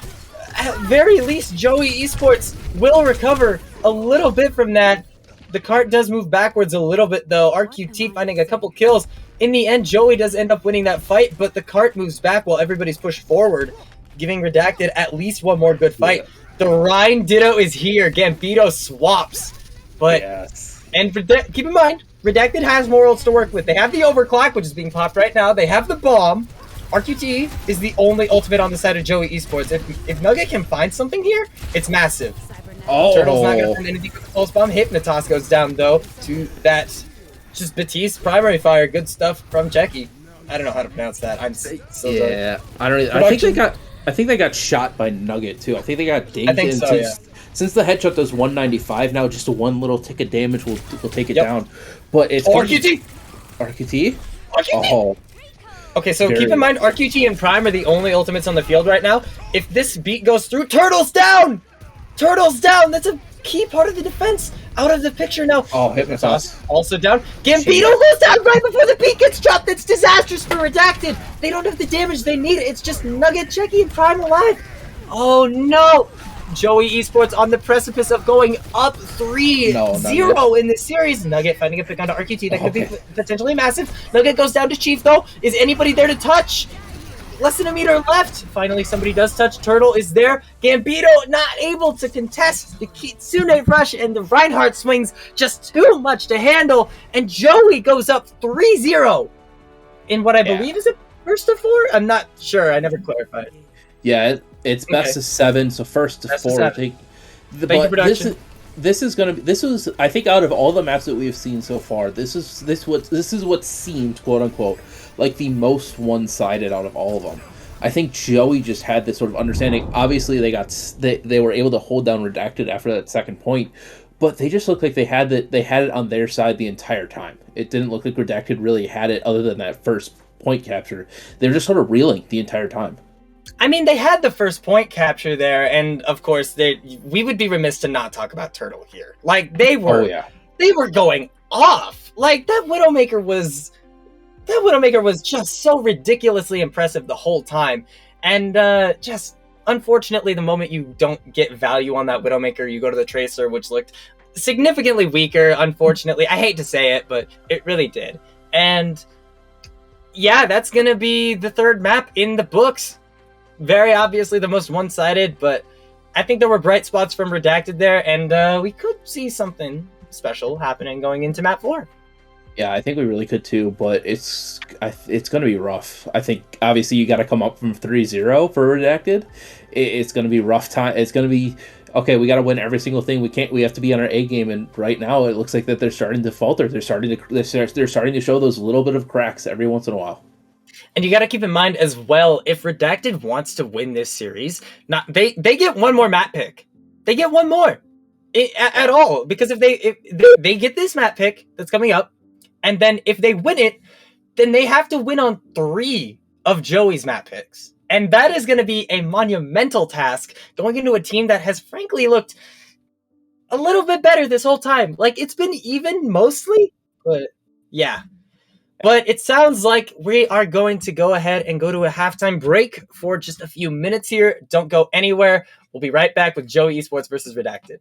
at very least Joey Esports will recover a little bit from that. The cart does move backwards a little bit, though. RQT finding a couple kills. In the end, Joey does end up winning that fight, but the cart moves back while everybody's pushed forward, giving Redacted at least one more good fight. Yeah. The Rhine Ditto is here. Gambito swaps. But, and keep in mind, Redacted has more ults to work with. They have the overclock, which is being popped right now. They have the bomb. RQT is the only ultimate on the side of Joey Esports. If Nugget can find something here, it's massive. Oh. Turtle's not going to find anything with the pulse bomb. Hypnotos goes down, though, to that. Just Batiste, primary fire. Good stuff from Checky. I don't know how to pronounce that. I'm so sorry. Yeah, I don't. I think they got shot by Nugget too. I think they got dinged. I think so, yeah. Since the headshot does 195 now, just a one little tick of damage will take it down. But it's RQT. RQT. Oh. Okay, so keep in mind, RQT and Prime are the only ultimates on the field right now. If this beat goes through, Turtle's down. Turtle's down! That's a key part of the defense out of the picture now. Oh, Hypnotos. Also down. Gambito goes down right before the beat gets dropped. That's disastrous for Redacted. They don't have the damage they need. It's just Nugget, Checky, and Prime alive. Oh, no. Joey Esports on the precipice of going up 3-0 in this series. Nugget finding a pick onto RQT. That could be potentially massive. Nugget goes down to Chief, though. Is anybody there to touch? Less than a meter left. Finally, somebody does touch. Turtle is there. Gambito not able to contest the Kitsune rush, and the Reinhardt swings just too much to handle. And Joey goes up 3-0 in what I believe is a first to 4. I'm not sure. I never clarified. Yeah, it's best of 7, so first to 4. Thank you, production. This was, I think, out of all the maps that we've seen so far, this is what seemed, quote unquote, like the most one-sided out of all of them. I think Joey just had this sort of understanding. Obviously, they were able to hold down Redacted after that second point, but they just looked like they had it on their side the entire time. It didn't look like Redacted really had it other than that first point capture. They were just sort of reeling the entire time. I mean, they had the first point capture there, and of course, we would be remiss to not talk about Turtle here. Like, they were going off. Like, that Widowmaker was just so ridiculously impressive the whole time. And just, unfortunately, the moment you don't get value on that Widowmaker, you go to the Tracer, which looked significantly weaker, unfortunately. I hate to say it, but it really did. And yeah, that's going to be the third map in the books. Very obviously the most one-sided, but I think there were bright spots from Redacted there, and we could see something special happening going into map 4. Yeah, I think we really could too, but it's going to be rough. I think, obviously, you got to come up from 3-0 for Redacted. It's going to be rough time. It's going to be, okay, we got to win every single thing. We have to be on our A game, and right now it looks like that they're starting to falter. They're starting to show those little bit of cracks every once in a while. And you got to keep in mind as well, if Redacted wants to win this series, they get one more map pick. They get one more at all, because if they get this map pick that's coming up, and then if they win it, then they have to win on 3 of Joey's map picks. And that is going to be a monumental task going into a team that has frankly looked a little bit better this whole time. Like, it's been even mostly, but yeah. But it sounds like we are going to go ahead and go to a halftime break for just a few minutes here. Don't go anywhere. We'll be right back with Joey Esports versus Redacted.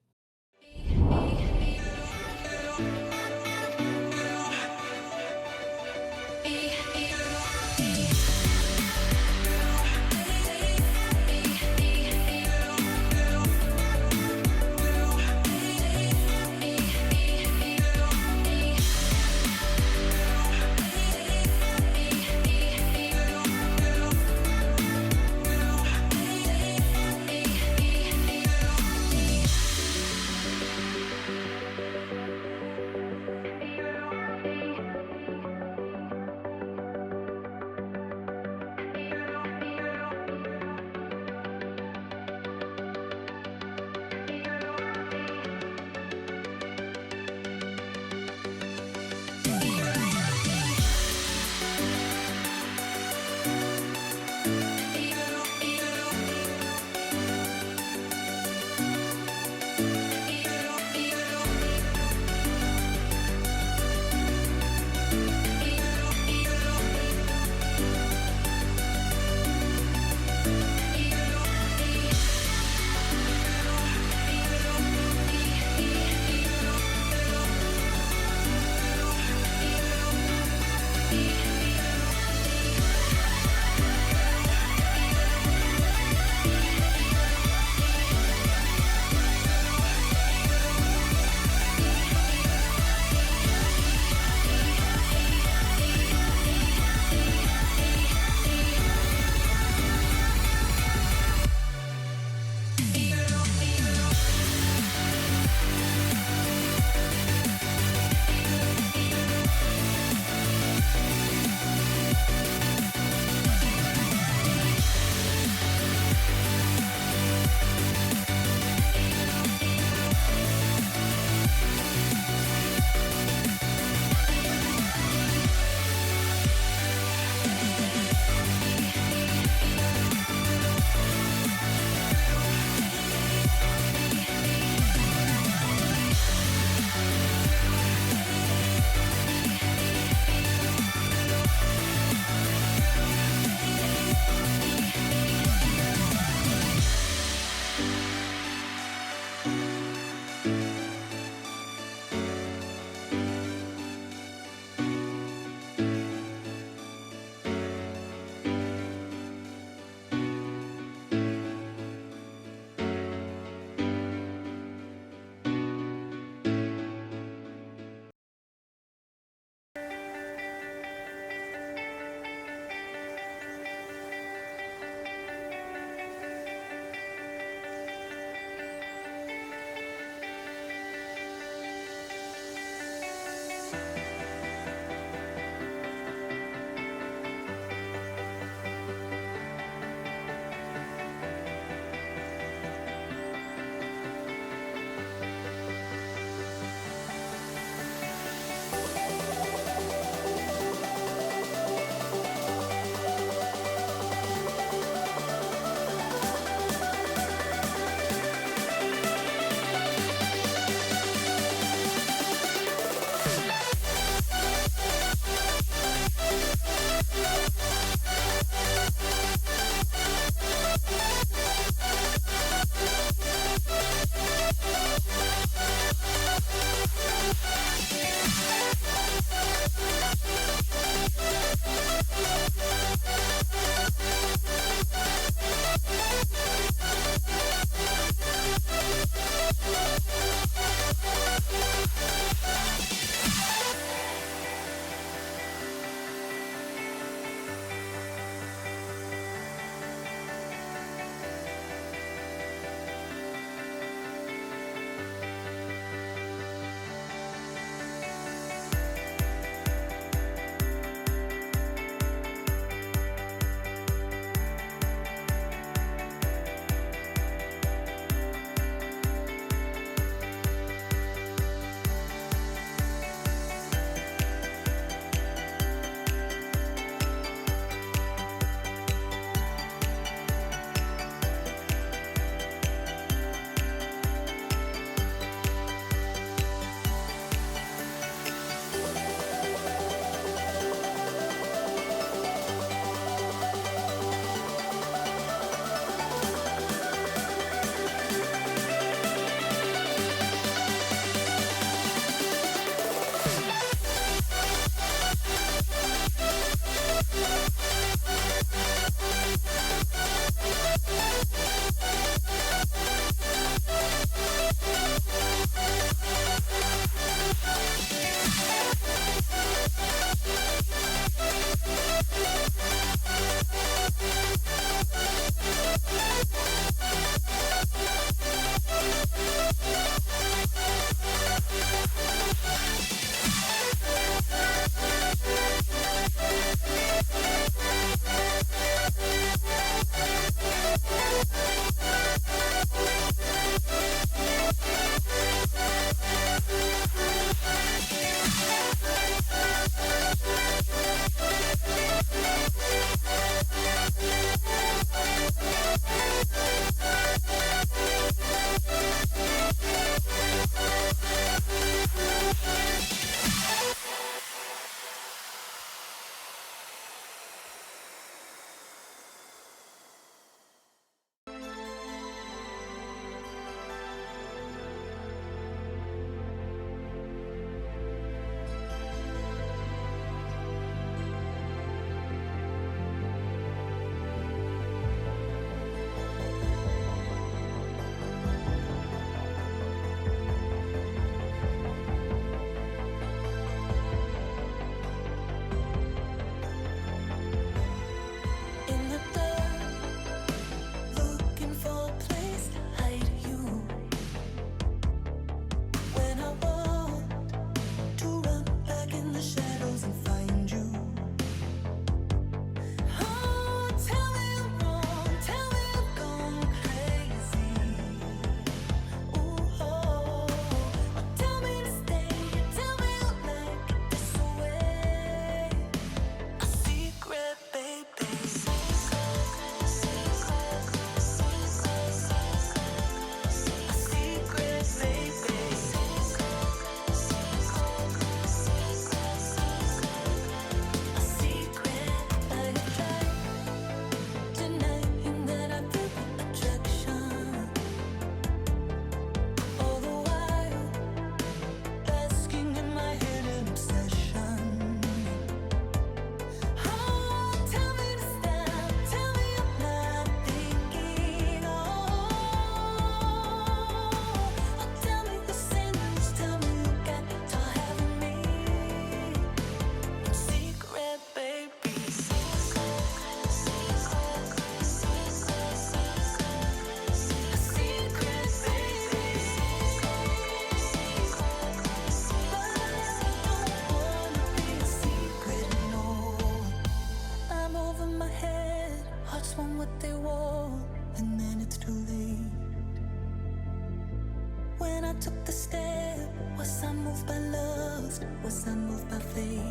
took the step? Was I moved by lust? Was I moved by faith?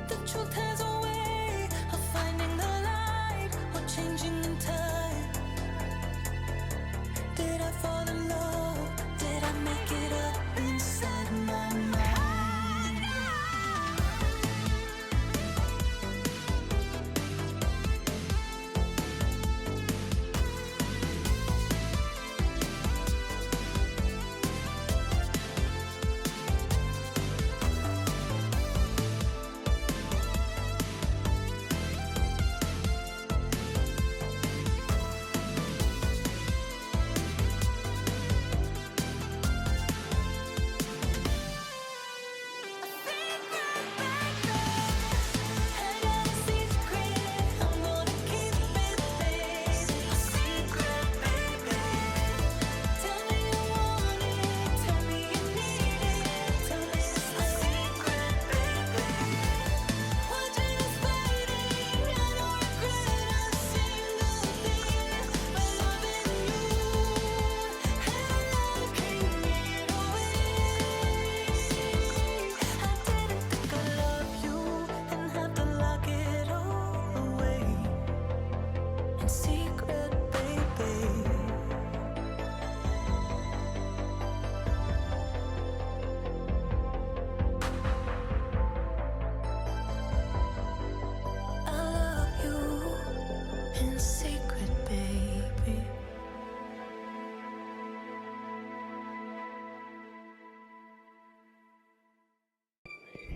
The truth has a way of finding the light or changing in time. Did I fall in love? Did I make it up inside my mind?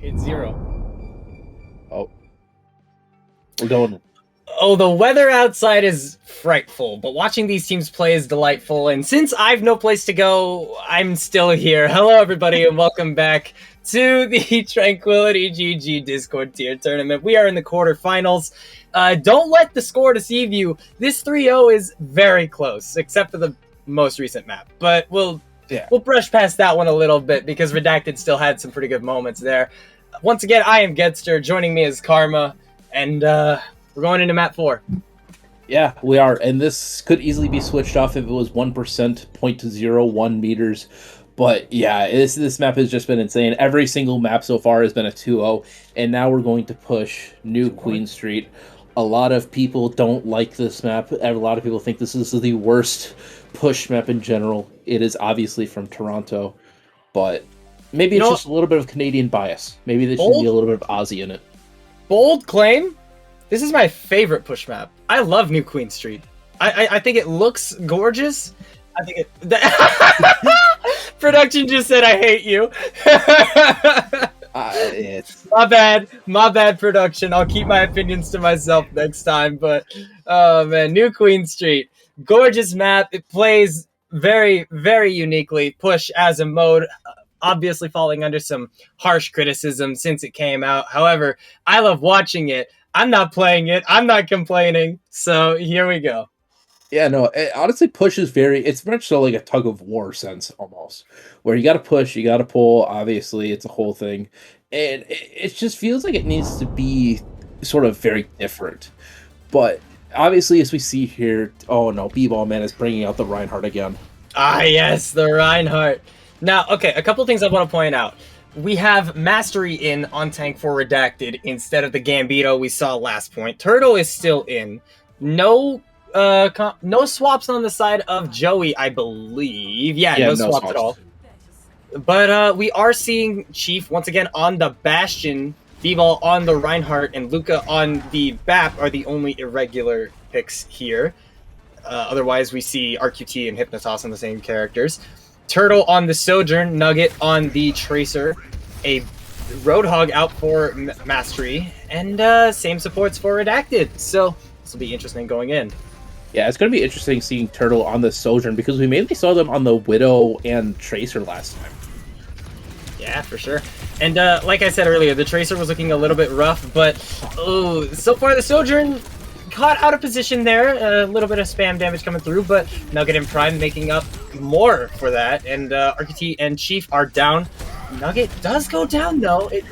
It's 0. Oh. We're going. Oh, the weather outside is frightful, but watching these teams play is delightful. And since I've no place to go, I'm still here. Hello, everybody, and welcome back to the Tranquility GG Discord tier tournament. We are in the quarterfinals. Don't let the score deceive you. This 3-0 is very close, except for the most recent map. But we'll brush past that one a little bit because Redacted still had some pretty good moments there. Once again, I am Getster. Joining me is Karma, and we're going into map 4. Yeah, we are, and this could easily be switched off if it was 1%, 0.01 meters. But yeah, this map has just been insane. Every single map so far has been a 2-0, and now we're going to push New Queen Street. A lot of people don't like this map. A lot of people think this is the worst push map in general. It is obviously from Toronto, but maybe it's just a little bit of Canadian bias. Maybe there should be a little bit of Aussie in it. Bold claim. This is my favorite push map. I love New Queen Street. I think it looks gorgeous. I think it... Production just said I hate you. My bad, production. I'll keep my opinions to myself next time. But, oh man, New Queen Street. Gorgeous map. It plays very, very uniquely. Push as a mode. Obviously falling under some harsh criticism since it came out. However, I love watching it. I'm not playing it. I'm not complaining. So here we go. Yeah, no, honestly, push is it's much so like a tug of war sense almost, where you got to push, you got to pull. Obviously, it's a whole thing. And it just feels like it needs to be sort of very different. But obviously, as we see here, oh no, B-Ball Man is bringing out the Reinhardt again. Ah, yes, the Reinhardt. Now, okay, a couple things I want to point out. We have Mastery in on tank for Redacted instead of the Gambito we saw last point. Turtle is still in. No swaps on the side of Joey, I believe. Yeah, no swaps at all. But we are seeing Chief once again on the Bastion, B-Ball on the Reinhardt, and Luca on the BAP are the only irregular picks here. Otherwise, we see RQT and Hypnotos on the same characters. Turtle on the Sojourn, Nugget on the Tracer, a Roadhog out for Mastery, and same supports for Redacted. So this will be interesting going in. Yeah, it's going to be interesting seeing Turtle on the Sojourn because we mainly saw them on the Widow and Tracer last time. Yeah, for sure. And like I said earlier, the Tracer was looking a little bit rough, but so far the Sojourn caught out of position there. A little bit of spam damage coming through, but Nugget and Prime making up more for that. And RQT and Chief are down. Nugget does go down, though. It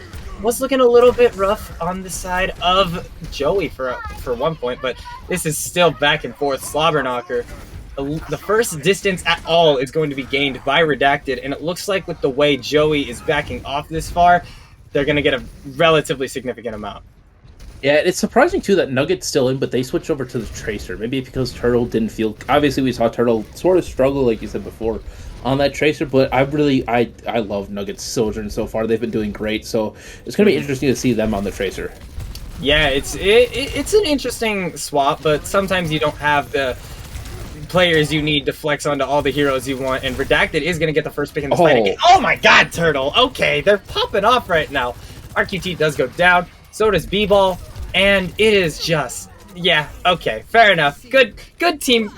was looking a little bit rough on the side of Joey for 1 point, but this is still back and forth. Slobberknocker the first distance at all is going to be gained by Redacted, and it looks like with the way Joey is backing off this far, they're going to get a relatively significant amount. Yeah, it's surprising too that Nugget's still in, but they switched over to the Tracer. Maybe because Turtle didn't feel. Obviously, we saw Turtle sort of struggle, like you said before, on that Tracer. But I love Nugget's Sojourn so far. They've been doing great, so it's going to be interesting to see them on the Tracer. Yeah, it's an interesting swap, but sometimes you don't have the players you need to flex onto all the heroes you want, and Redacted is going to get the first pick in the fight again. Oh my god, Turtle! Okay, they're popping off right now. RQT does go down, so does B-Ball, and it is just... Yeah, okay, fair enough. Good team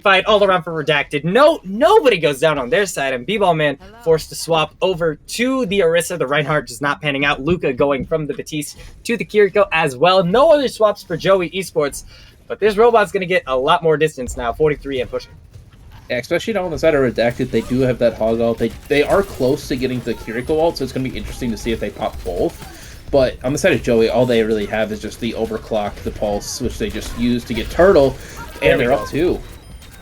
fight all around for Redacted. Nobody goes down on their side, and B-Ball Man forced to swap over to the Orisa. The Reinhardt just not panning out. Luca going from the Batiste to the Kiriko as well. No other swaps for Joey Esports, but this robot's going to get a lot more distance now, 43 and pushing. Yeah, especially down on the side of Redacted, they do have that Hog ult. They are close to getting the Kiriko ult, so it's going to be interesting to see if they pop both. But on the side of Joey, all they really have is just the overclock, the pulse, which they just use to get Turtle, and they're up 2.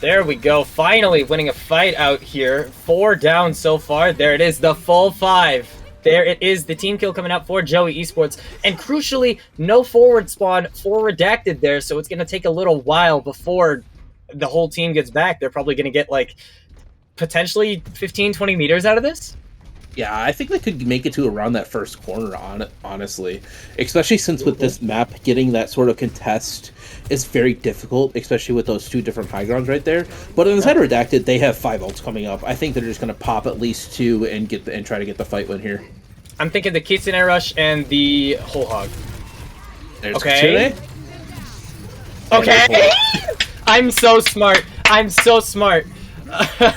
There we go. Finally winning a fight out here. 4 down so far. There it is, the full 5. There it is, the team kill coming out for Joey Esports. And crucially, no forward spawn for Redacted there, so it's going to take a little while before the whole team gets back. They're probably going to get, like, potentially 15, 20 meters out of this. Yeah, I think they could make it to around that first corner, honestly. Especially since with this map, getting that sort of contest is very difficult, especially with those 2 different high grounds right there. But on the side of Redacted, they have 5 ults coming up. I think they're just going to pop at least 2 and try to get the fight win here. I'm thinking the Kitsune Rush and the Whole Hog. There's okay. Okay. I'm so smart.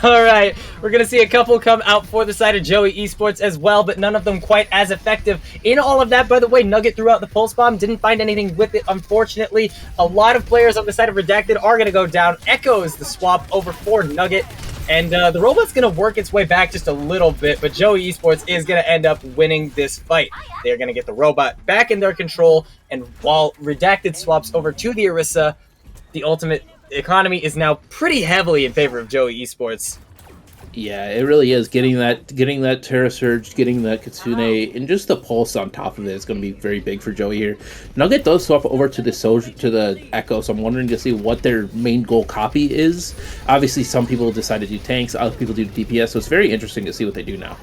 All right, we're going to see a couple come out for the side of Joey Esports as well, but none of them quite as effective. In all of that, by the way, Nugget threw out the Pulse Bomb, didn't find anything with it, unfortunately. A lot of players on the side of Redacted are going to go down. Echoes the swap over for Nugget, and the robot's going to work its way back just a little bit, but Joey Esports is going to end up winning this fight. They're going to get the robot back in their control, and while Redacted swaps over to the Orisa, the ultimate economy is now pretty heavily in favor of Joey Esports. Yeah, it really is. Getting that Terra Surge, getting that Kitsune, and just the pulse on top of it is going to be very big for Joey here. Nugget does swap over to the Echo, so I'm wondering to see what their main goal copy is. Obviously, some people decide to do tanks, other people do DPS, so it's very interesting to see what they do now.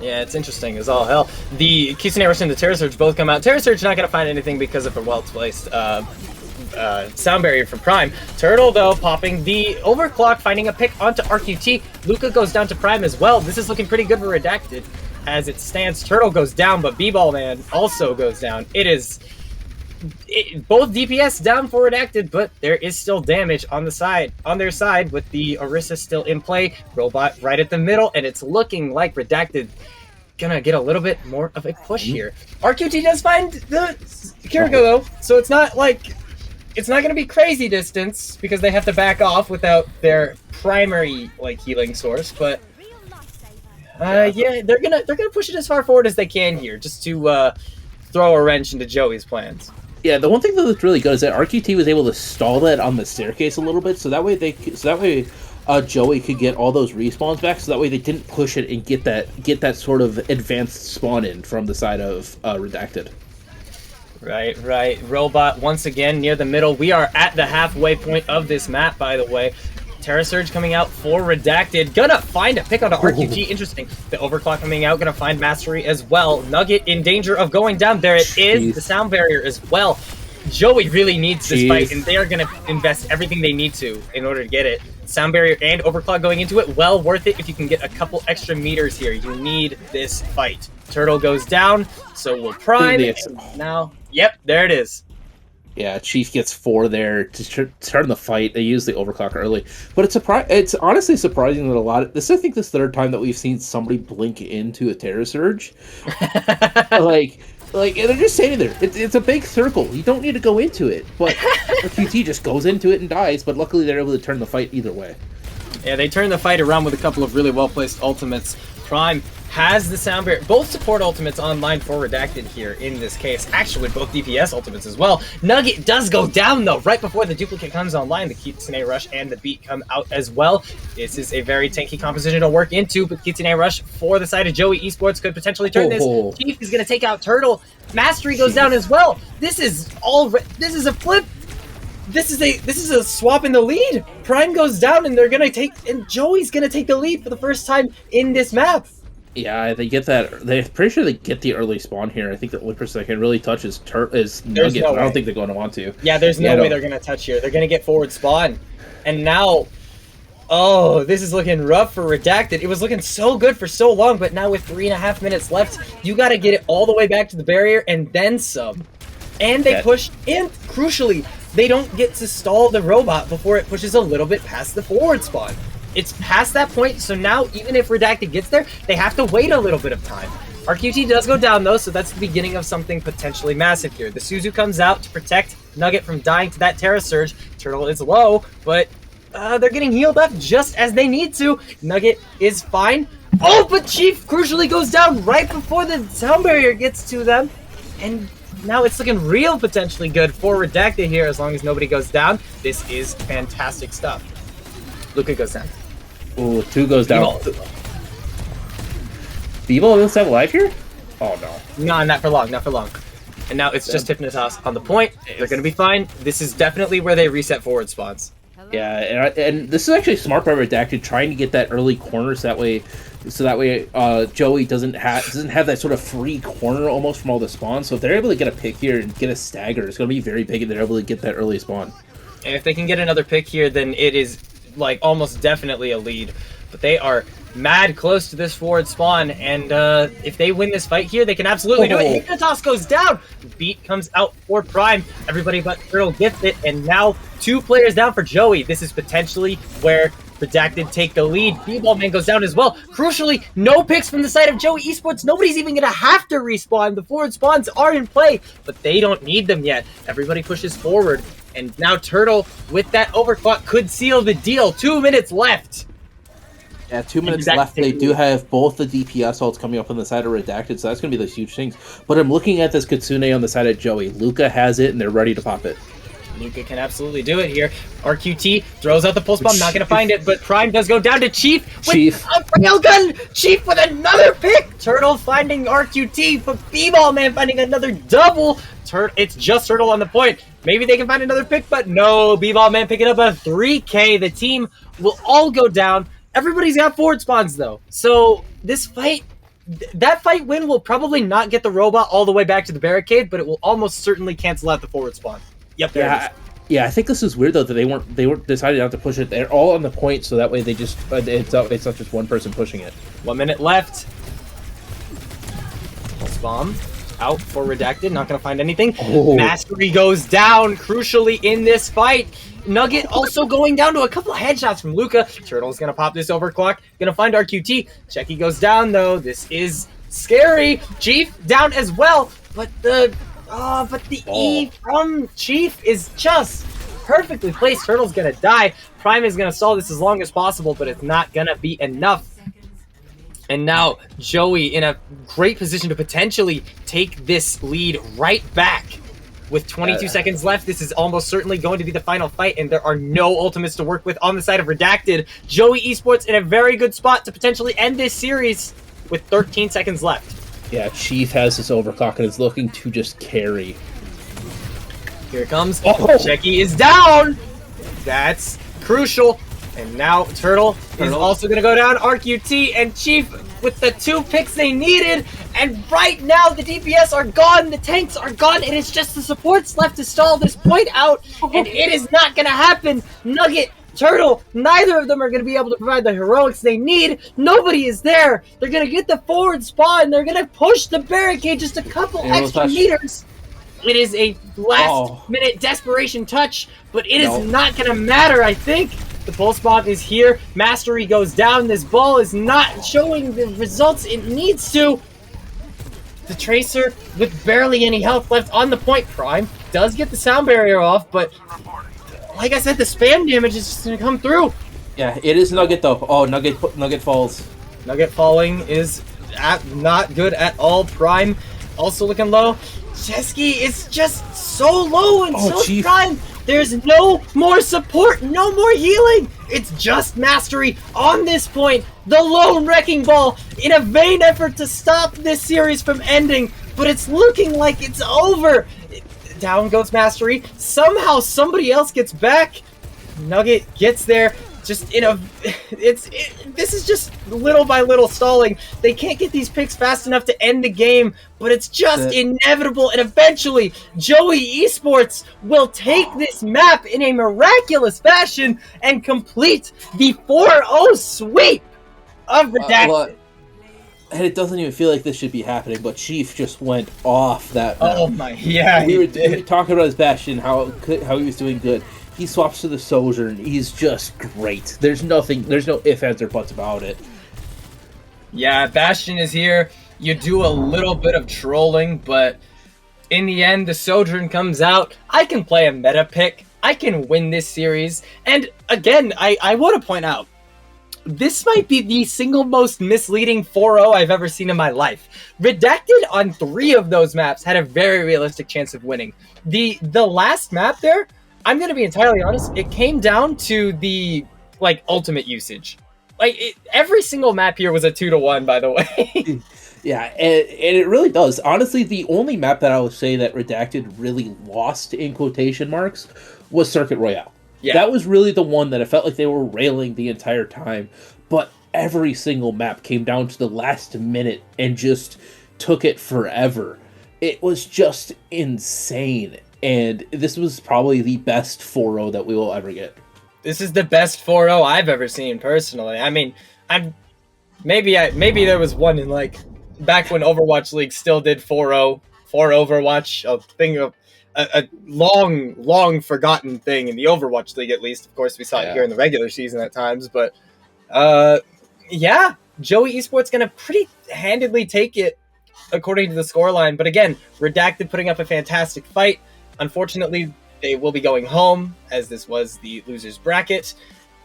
Yeah, it's interesting as all hell. The Kitsune Rush and the Terra Surge both come out. Terra Surge not going to find anything because of a well-placed sound barrier from Prime. Turtle, though, popping the overclock, finding a pick onto RQT. Luca goes down to Prime as well. This is looking pretty good for Redacted. As it stands, Turtle goes down, but B-Ball Man also goes down. Both DPS down for Redacted, but there is still damage on their side with the Orisa still in play. Robot right at the middle, and it's looking like Redacted gonna get a little bit more of a push here. RQT does find the Kiriko, though, so it's not going to be crazy distance because they have to back off without their primary healing source, but yeah, they're gonna push it as far forward as they can here, just to throw a wrench into Joey's plans. Yeah, the one thing that looked really good is that RQT was able to stall that on the staircase a little bit, so that way Joey could get all those respawns back, so that way they didn't push it and get that sort of advanced spawn in from the side of Redacted. Right. Robot once again near the middle. We are at the halfway point of this map, by the way. Terra Surge coming out for Redacted. Gonna find a pick on the RQT. Interesting. The overclock coming out. Gonna find Mastery as well. Nugget in danger of going down. There it is. The sound barrier as well. Joey really needs this fight, and they are gonna invest everything they need to in order to get it. Sound barrier and overclock going into it. Well worth it if you can get a couple extra meters here. You need this fight. Turtle goes down, so will Prime. Now, yep, there it is. Yeah, Chief gets 4 there to start the fight. They use the overclock early, but it's honestly surprising that this I think this third time that we've seen somebody blink into a Terra Surge. like they're just standing there. It's a big circle. You don't need to go into it, but QT just goes into it and dies. But luckily, they're able to turn the fight either way. Yeah, they turn the fight around with a couple of really well placed ultimates. Prime has the sound barrier. Both support ultimates online for Redacted here in this case. Actually, both DPS ultimates as well. Nugget does go down, though, right before the duplicate comes online. The Kitsune Rush and the Beat come out as well. This is a very tanky composition to work into, but Kitsune Rush for the side of Joey Esports could potentially turn this. Chief is going to take out Turtle. Mastery goes down as well. This is a flip. This is a swap in the lead. Prime goes down, and and Joey's gonna take the lead for the first time in this map. Yeah, they get that. They're pretty sure they get the early spawn here. I think the only person that can really touch is Nugget. No, I don't think they're going to want to. Yeah, there's no way they're going to touch here. They're going to get forward spawn. And now, oh, this is looking rough for Redacted. It was looking so good for so long, but now with 3.5 minutes left, you got to get it all the way back to the barrier and then some. And they push, and crucially, they don't get to stall the robot before it pushes a little bit past the forward spawn. It's past that point, so now even if Redacted gets there, they have to wait a little bit of time. RQT does go down though, so that's the beginning of something potentially massive here. The Suzu comes out to protect Nugget from dying to that Terra Surge. Turtle is low, but they're getting healed up just as they need to. Nugget is fine. Oh, but Chief crucially goes down right before the sound barrier gets to them. And now it's looking real potentially good for Redacted here as long as nobody goes down. This is fantastic stuff. Luca goes down. Ooh, 2 goes down. Beebo doesn't have life here? Oh no. No, not for long, not for long. And now it's just Hypnotoss on the point. They're going to be fine. This is definitely where they reset forward spawns. Yeah, and this is actually smart by Redacted, trying to get that early corner so that way Joey doesn't have that sort of free corner almost from all the spawns. So if they're able to get a pick here and get a stagger, it's going to be very big, and they're able to get that early spawn. And if they can get another pick here, then it is like almost definitely a lead. But they are mad close to this forward spawn, and if they win this fight here, they can absolutely do it. Hypnotoss goes down. Beat comes out for Prime. Everybody but Turtle gets it, and now 2 players down for Joey. This is potentially where Redacted take the lead. B-Ball Man goes down as well. Crucially, no picks from the side of Joey Esports. Nobody's even going to have to respawn. The forward spawns are in play, but they don't need them yet. Everybody pushes forward, and now Turtle, with that overclock, could seal the deal. 2 minutes left. Yeah, 2 minutes left. They do have both the DPS ults coming up on the side of Redacted, so that's going to be those huge things. But I'm looking at this Kitsune on the side of Joey. Luca has it, and they're ready to pop it. Luca can absolutely do it here. RQT throws out the pulse bomb, not going to find it, but Prime does go down to Chief with a railgun. Chief with another pick. Turtle finding RQT, but B-Ball Man finding another double. It's just Turtle on the point. Maybe they can find another pick, but no. B-Ball Man picking up a 3K. The team will all go down. Everybody's got forward spawns, though. So this fight, that fight win will probably not get the robot all the way back to the barricade, but it will almost certainly cancel out the forward spawn. Yep, there it is. Yeah, I think this is weird though that they weren't decided not to push it. They're all on the point, so that way they just it's not just one person pushing it. 1 minute left. Pulse bomb out for Redacted. Not going to find anything. Oh. Mastery goes down crucially in this fight. Nugget also going down to a couple of headshots from Luca. Turtle's going to pop this overclock. Going to find RQT. Checky goes down though. This is scary. Chief down as well, but the E from Chief is just perfectly placed. Turtle's gonna die. Prime is gonna stall this as long as possible, but it's not gonna be enough. And now Joey in a great position to potentially take this lead right back. With 22 seconds left, this is almost certainly going to be the final fight, and there are no ultimates to work with on the side of Redacted. Joey Esports in a very good spot to potentially end this series with 13 seconds left. Yeah, Chief has this overclock and is looking to just carry. Here it comes. Oh, Checky is down. That's crucial. And now Turtle is also going to go down. RQT and Chief with the 2 picks they needed. And right now the DPS are gone. The tanks are gone. It is just the supports left to stall this point out. And it is not going to happen. Nugget, Turtle, neither of them are going to be able to provide the heroics they need. Nobody is there. They're going to get the forward spawn. They're going to push the barricade just a couple extra meters. It is a last-minute desperation touch, but it is not going to matter, I think. The pulse bomb is here. Mastery goes down. This ball is not showing the results it needs to. The Tracer, with barely any health left on the point. Prime does get the sound barrier off, but like I said, the spam damage is just going to come through. Yeah, it is Nugget, though. Oh, Nugget falls. Nugget falling is not good at all. Prime also looking low. Chesky is just so low and so Chief. Prime. There's no more support, no more healing. It's just Mastery on this point. The lone Wrecking Ball in a vain effort to stop this series from ending, but it's looking like it's over. Down goes Mastery. Somehow somebody else gets back. Nugget gets there. Just in a, this is just little by little stalling. They can't get these picks fast enough to end the game, but it's just inevitable. And eventually, Joey Esports will take this map in a miraculous fashion and complete the 4-0 sweep of Redacted. And it doesn't even feel like this should be happening, but Chief just went off that map. Oh my, yeah, we were talking about his Bastion, how he was doing good. He swaps to the Sojourn. He's just great. There's no ifs, ands, or buts about it. Yeah, Bastion is here. You do a little bit of trolling, but in the end, the Sojourn comes out. I can play a meta pick. I can win this series. And again, I want to point out, this might be the single most misleading 4-0 I've ever seen in my life. Redacted on 3 of those maps had a very realistic chance of winning. The last map there, I'm going to be entirely honest, it came down to the, ultimate usage. Every single map here was a 2-1, by the way. Yeah, and it really does. Honestly, the only map that I would say that Redacted really lost, in quotation marks, was Circuit Royale. Yeah. That was really the one that I felt like they were railing the entire time. But every single map came down to the last minute and just took it forever. It was just insane. And this was probably the best 4-0 that we will ever get. This is the best 4-0 I've ever seen, personally. I mean, maybe there was one in, back when Overwatch League still did 4-0 for Overwatch, a long forgotten thing in the Overwatch League, at least. Of course, we saw it here in the regular season at times, but yeah, Joey Esports gonna pretty handedly take it according to the scoreline. But again, Redacted putting up a fantastic fight. Unfortunately, they will be going home, as this was the losers bracket.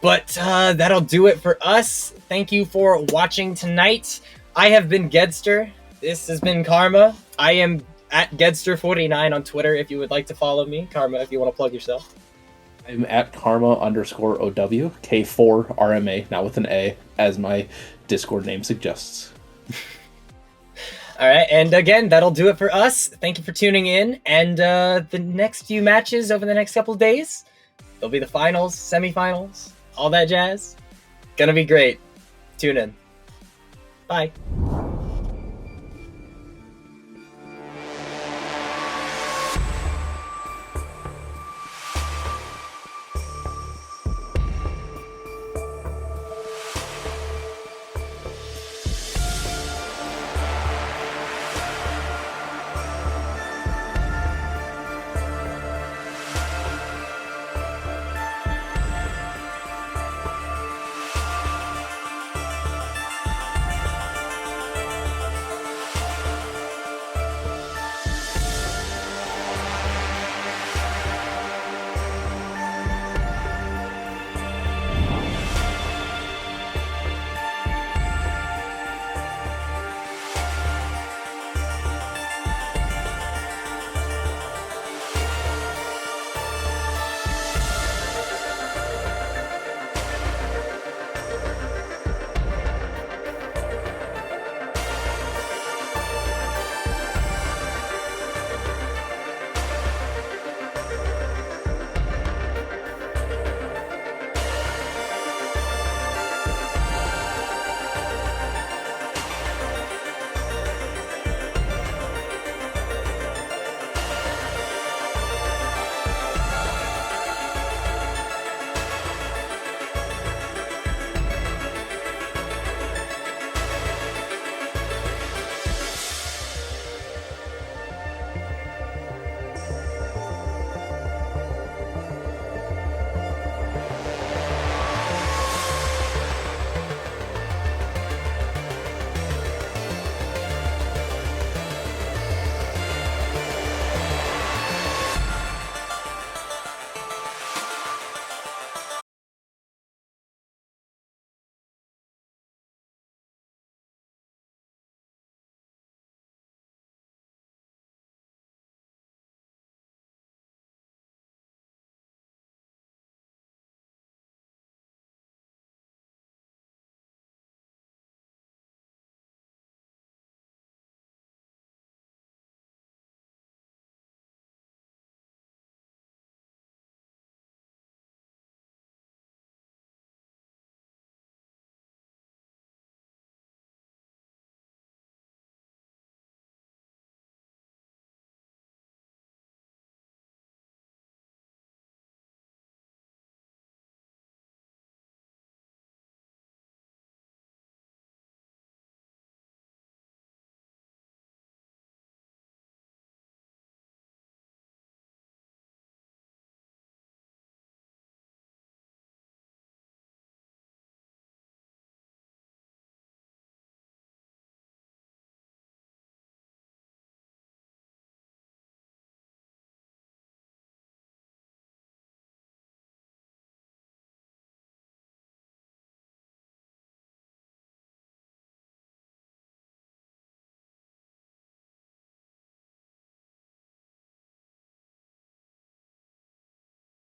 But that'll do it for us. Thank you for watching tonight. I have been Gedster. This has been Karma. I am at Gedster49 on Twitter if you would like to follow me. Karma, if you want to plug yourself. I'm at Karma_OW, K4RMA, not with an A, as my Discord name suggests. All right, and again, that'll do it for us. Thank you for tuning in, and the next few matches over the next couple of days, there'll be the finals, semifinals, all that jazz. Gonna be great. Tune in. Bye.